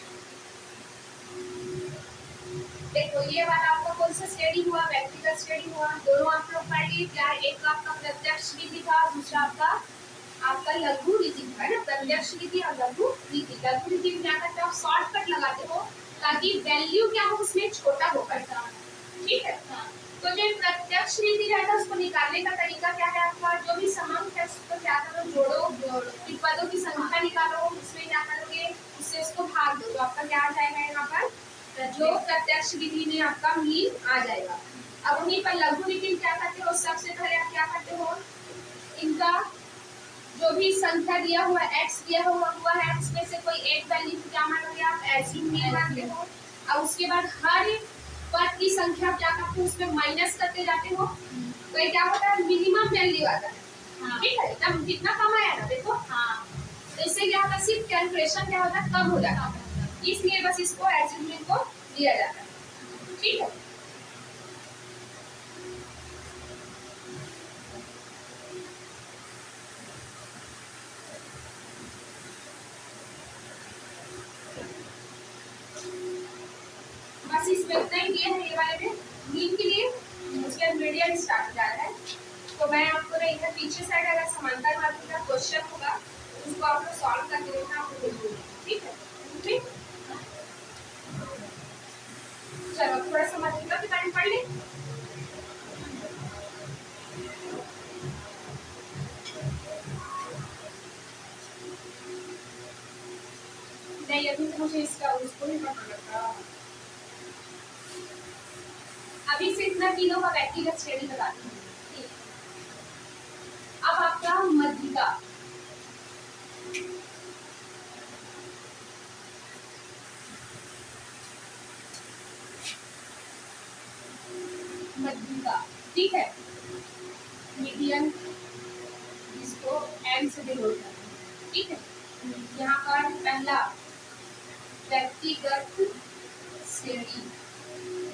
देखो ये वाला आपका कौन सा स्टडी हुआ, व्यक्तिगत स्टडी हुआ, दोनों आप लोग पढ़ लिए क्या? एक आपका प्रत्यक्ष विधि था, दूसरा आपका लघु विधि है ना। प्रत्यक्ष विधि और लघु विधि। लघु विधि में क्या करते हो, आप शॉर्टकट लगाते हो ताकि वैल्यू क्या हो उसमें छोटा हो करता है, ठीक है।
हाँ
तो जो प्रत्यक्ष विधि रहता है उसको निकालने का तरीका क्या है आपका, जो भी समांक है उसको क्या करो, जोड़ो, फिर पदों की संख्या निकालो, उसमें क्या करोगे, उससे उसको भाग दो, तो आपका क्या आ जाएगा यहाँ पर, जो प्रत्यक्ष विधि में आपका मीन आ जाएगा। अब वहीं पर लघु विधि में क्या करते हो, सबसे पहले आप क्या करते हो, इनका जो भी संख्या दिया हुआ है, x दिया हुआ है, उसमें से कोई एक वैल्यू क्या मानोगे आप, एज्यूम मीन मानते हो। और उसके बाद हर पद की संख्या क्या करते हो, उसमें माइनस करते जाते हो, तो ये क्या होता है, मिनिमम वैल्यू आता है, ठीक है। तब जितना कम आया ना देखो,
हाँ
तो इससे क्या होता है, सिर्फ कैलकुलेशन क्या होता है, कम हो जाता है, इसलिए बस इसको एज्यूम मीन को दिया जाता है, ठीक है। बस इसमें इतना ही दिया है ये वाले में मीन के लिए। उसके बाद मीडियन स्टार्ट हो जा रहा है, तो मैं आपको ना इधर पीछे साइड अगर समांतर माध्यम का क्वेश्चन होगा उसको आप लोग सॉल्व करके देखना, आपको भेज दूंगी, ठीक है। ठीक, चलो थोड़ा सा माध्यमिका के बारे में पढ़ लें। नहीं अभी तो मुझे इसका उसको ही पढ़ना था। अभी से इतना तीनों का व्यक्तिगत श्रेणी बताती हूँ, ठीक। अब आपका मध्यिका, मध्यिका, ठीक है, मीडियन, इसको एम से डिनोट करते हैं, ठीक है। यहाँ पर पहला व्यक्तिगत श्रेणी,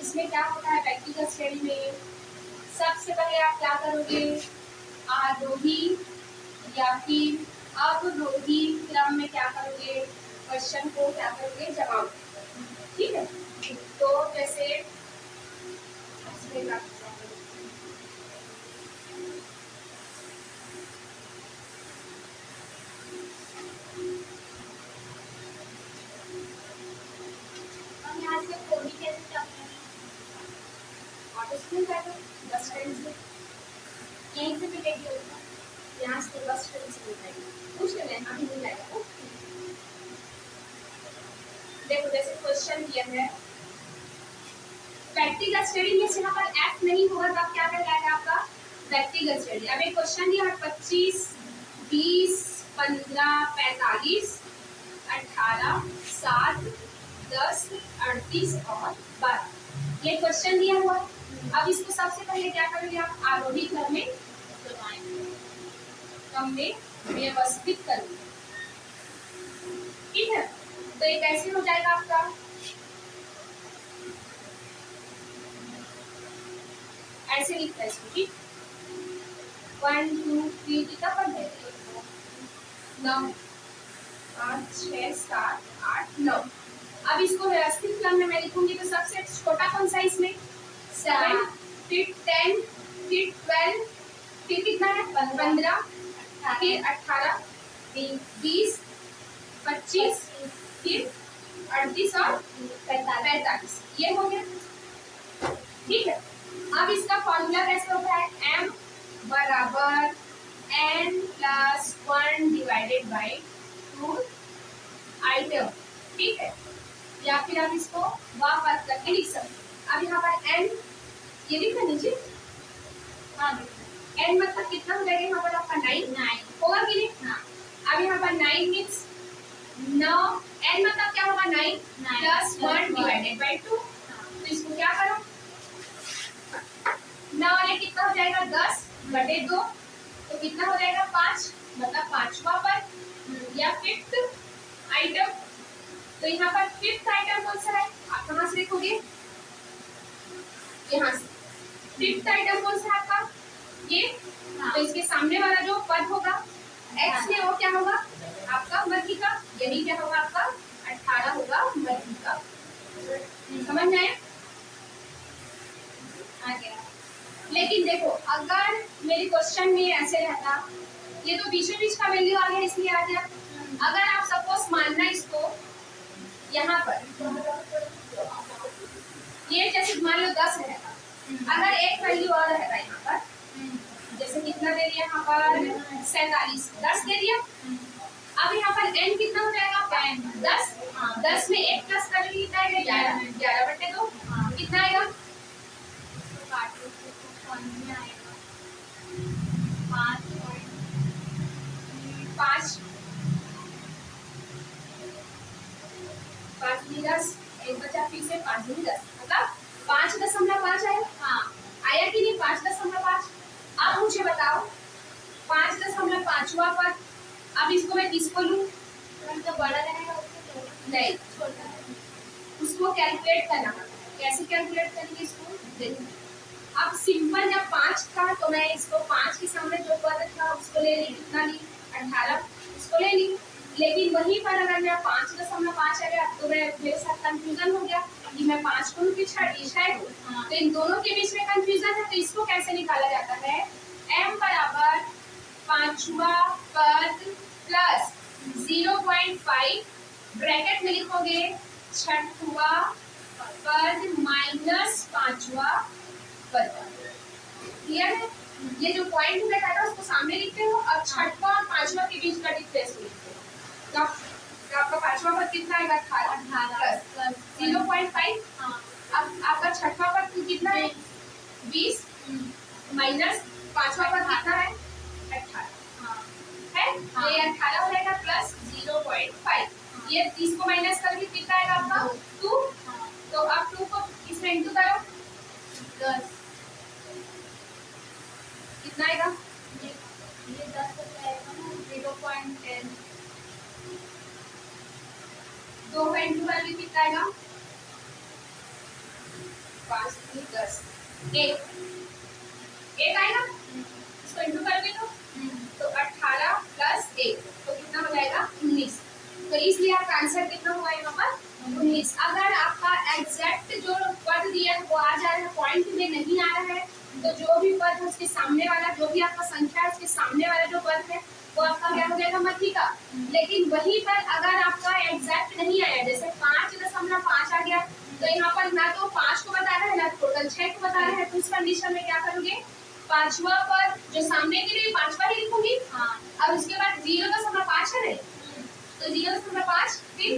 इसमें क्या होता है व्यक्तिगत श्रेणी में, सबसे पहले आप क्या करोगे, आरोही या फिर अवरोही क्रम में क्या करोगे, क्वेश्चन को क्या करोगे, जवाब, ठीक है। तो जैसे
हम यहाँ से कोडी कैसे चलते हैं?
ऑटोस्क्रीन का तो बस स्टैंड से,
यहीं से मिलेगी उसको।
यहाँ से बस स्टैंड से मिलेगी, पूछ लेना अभी मिल जाएगा वो। देखो जैसे क्वेश्चन दिया है व्यक्तिगत श्रेणी में से यहाँ पर एफ नहीं होगा तो अब क्या कहलाएगा आपका व्यक्तिगत श्रेणी। अब एक क्वेश्चन दिया है 25, 20, 15, 45, 18, 7, 10, 38 और 12, ये क्वेश्चन दिया हुआ है। अब इसको सबसे पहले क्या करोगे आप, आरोही क्रम में व्यवस्थित करोगे, ठीक है। तो ये कैसे हो जाएगा आपका, ऐसे लिखता है इसको, ठीक। 1 2 3 कितना पढ़ रहे हैं, 9 5 6 7 8 9। अब इसको व्यवस्थित क्रम में मैं लिखूंगी तो सबसे छोटा कौन सा इसमें 7, फिर 10, फिर 12, फिर कितना है 15, फिर 18, 20, 25, फिर 38 और 45, ये हो गया, ठीक है। अब इसका फॉर्मूला कैसे होता है, m बराबर n plus 1 divided by 2 item, ठीक है। या फिर आप इसको वापस करके लिख सकते। अब यहाँ पर n ये लिखा नीचे,
हाँ
n मतलब कितना हो जाएगा यहाँ पर आपका 9 होगा कि नहीं।
हाँ
अब यहाँ पर 9 मीन्स 9, n मतलब क्या होगा 9 प्लस 1 डिवाइडेड बाई 2। तो इसको क्या करो, 9 वाले कितना हो जाएगा 10 बटे 2, तो कितना हो जाएगा 5, मतलब पांचवा पद या फिफ्थ आइटम। तो यहाँ पर फिफ्थ आइटम कौन सा है, आप कहाँ से लिखोगे, यहाँ से। फिफ्थ आइटम कौन सा है आपका, ये। तो इसके सामने वाला जो पद होगा x में वो क्या होगा आपका मध्यिका, यही क्या होगा आपका 18 होगा मध्यिका। समझ में आया? आ गया। लेकिन देखो अगर मेरे क्वेश्चन में ऐसे रहता, ये तो बीचों बीच का वैल्यू आ गया इसलिए आ गया। अगर आप सपोज मानना इसको यहाँ पर ये जैसे मान लो 10 रहेगा, अगर एक वैल्यू और रहेगा यहाँ पर, जैसे कितना दे दिया यहाँ पर 47, 10 दे दिया। अब यहाँ पर n कितना हो जाएगा आपका 10, 10 में 1 प्लस कर ली कितना आएगा 11, 11 बटे 2 कितना आएगा 5, 5 दूनी 10, एक बचा फिर से 5 दूनी 10, मतलब 5.5 आया। हाँ आया कि नहीं 5.5। अब मुझे बताओ 5.5वां पद, अब इसको मैं किसको लूं,
तो बड़ा रहेगा उसको
नहीं उसको कैलकुलेट करना पड़ता है। कैसे कैलकुलेट करेंगे इसको, देखो अब सिंपल जब 5 था तो मैं इसको 5 के सामने जो पद था उसको ले ली, कितना ली 18, उसको ले ली। लेकिन वहीं पर अगर मैं 5.5 आ गया तो मैं मेरे साथ कंफ्यूजन हो गया कि मैं 5 को लूं 6 को, तो इन दोनों के बीच में कंफ्यूजन है। तो इसको कैसे निकाला जाता है, m बराबर 5वां पद प्लस 0.5 ब्रैकेट में लिखोगे 6वां पद माइनस 5वां पद। क्लियर है? ये जो पॉइंट में बैठा था उसको सामने लिखते हो, अब 6वां और 5वां के बीच का डिफरेंस लिखते हो। तो आपका 5वां पद कितना आएगा 18 प्लस 0.5। अब आपका 6वां पद कितना है 20 माइनस 5वां पद कितना है 18 है। ये 18 हो जाएगा प्लस 0.5, ये 30 को माइनस करके कितना आएगा आपका 2। तो आप 2 को इसमें इंटू करो 10, कितना आएगा
ये 10 हो जाएगा ना 0.10,
2 का इंटू करके कितना आएगा 5 3 10, 1 आएगा। इसको इंटू करोगे तो 18 प्लस 1 तो कितना हो जाएगा 19। तो इसलिए आपका आंसर कितना हुआ यहाँ पर 19। अगर आपका एग्जैक्ट जो पद दिया है वो आ जा रहा है, पॉइंट में नहीं आ रहा है, तो जो भी पद है उसके सामने वाला जो भी आपका संख्या है उसके सामने वाला जो पद है वो आपका क्या हो जाएगा मध्यिका। लेकिन वहीं पर अगर आपका एग्जैक्ट नहीं आया, जैसे 5.5 आ गया, तो यहाँ पर ना तो 5 को बता रहा है ना टोटल 6 को बता रहा है, तो उस कंडीशन में क्या करोगे 5वां पद जो सामने के लिए 5वां ही लिखूंगी। अब उसके बाद 0.5 है नहीं, तो 0.5 फिर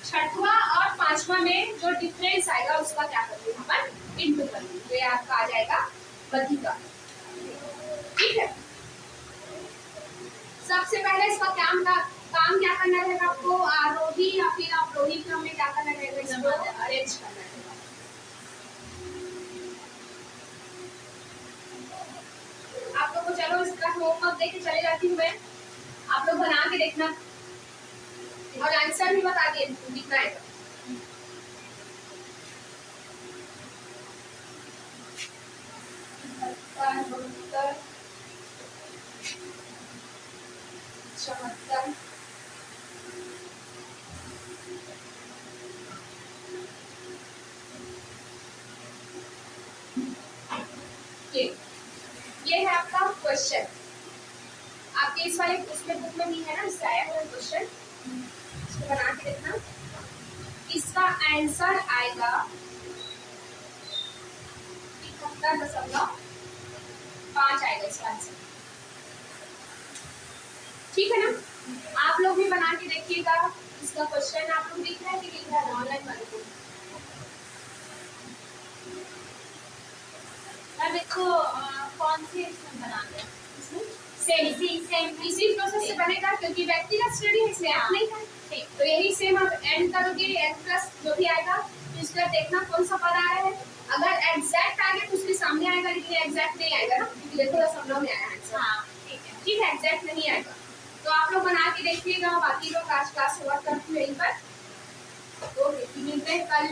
6वां और 5वां में जो डिफरेंस आएगा उसका क्या करोगे यहाँ पर इंटू करोगे, तो ये आपका आ जाएगा मध्यिका। ठीक है, सबसे पहले इसका काम क्या करना रहेगा आपको, आरोही या फिर अवरोही क्रम में क्या करना रहेगा, इसको अरेंज करना रहेगा। आप लोग को चलो इसका होमवर्क देके चले जाती हूँ मैं, आप लोग बना के देखना और आंसर भी बता दिए लिखना है। ये है आपका क्वेश्चन, आपके इस वाले उसमें बुक में भी है ना, इससे आया हुआ क्वेश्चन, इसको बना के देखना। इसका आंसर आएगा 10.5 आएगा इसका आंसर। ठीक है ना? आप लोग भी बना के देखिएगा। इसका क्वेश्चन आप लोग दिख रहा है कि दिख रहा है ऑनलाइन वाले को?
देखो कौन सी इसमें बनाना है?
सेम इसी प्रोसेस से बनेगा क्योंकि व्यक्तिगत स्टडी है इसमें ऐप नहीं है।
ठीक।
तो यही सेम आप एंड करोगे, एन प्लस जो भी आएगा तो इसका देखना कौन सा पद आ रहा है। अगर एग्जैक्ट आ गया तो उसके सामने आएगा, लेकिन एग्जैक्ट नहीं आएगा ना, क्योंकि देखो दशमलव में आया आंसर।
हाँ ठीक है।
ठीक है, एग्जैक्ट नहीं आएगा। तो आप लोग बना के देखिएगा। बाकी लोग आज क्लास ओवर करते हैं यहीं पर। ओके, मिलते हैं कल।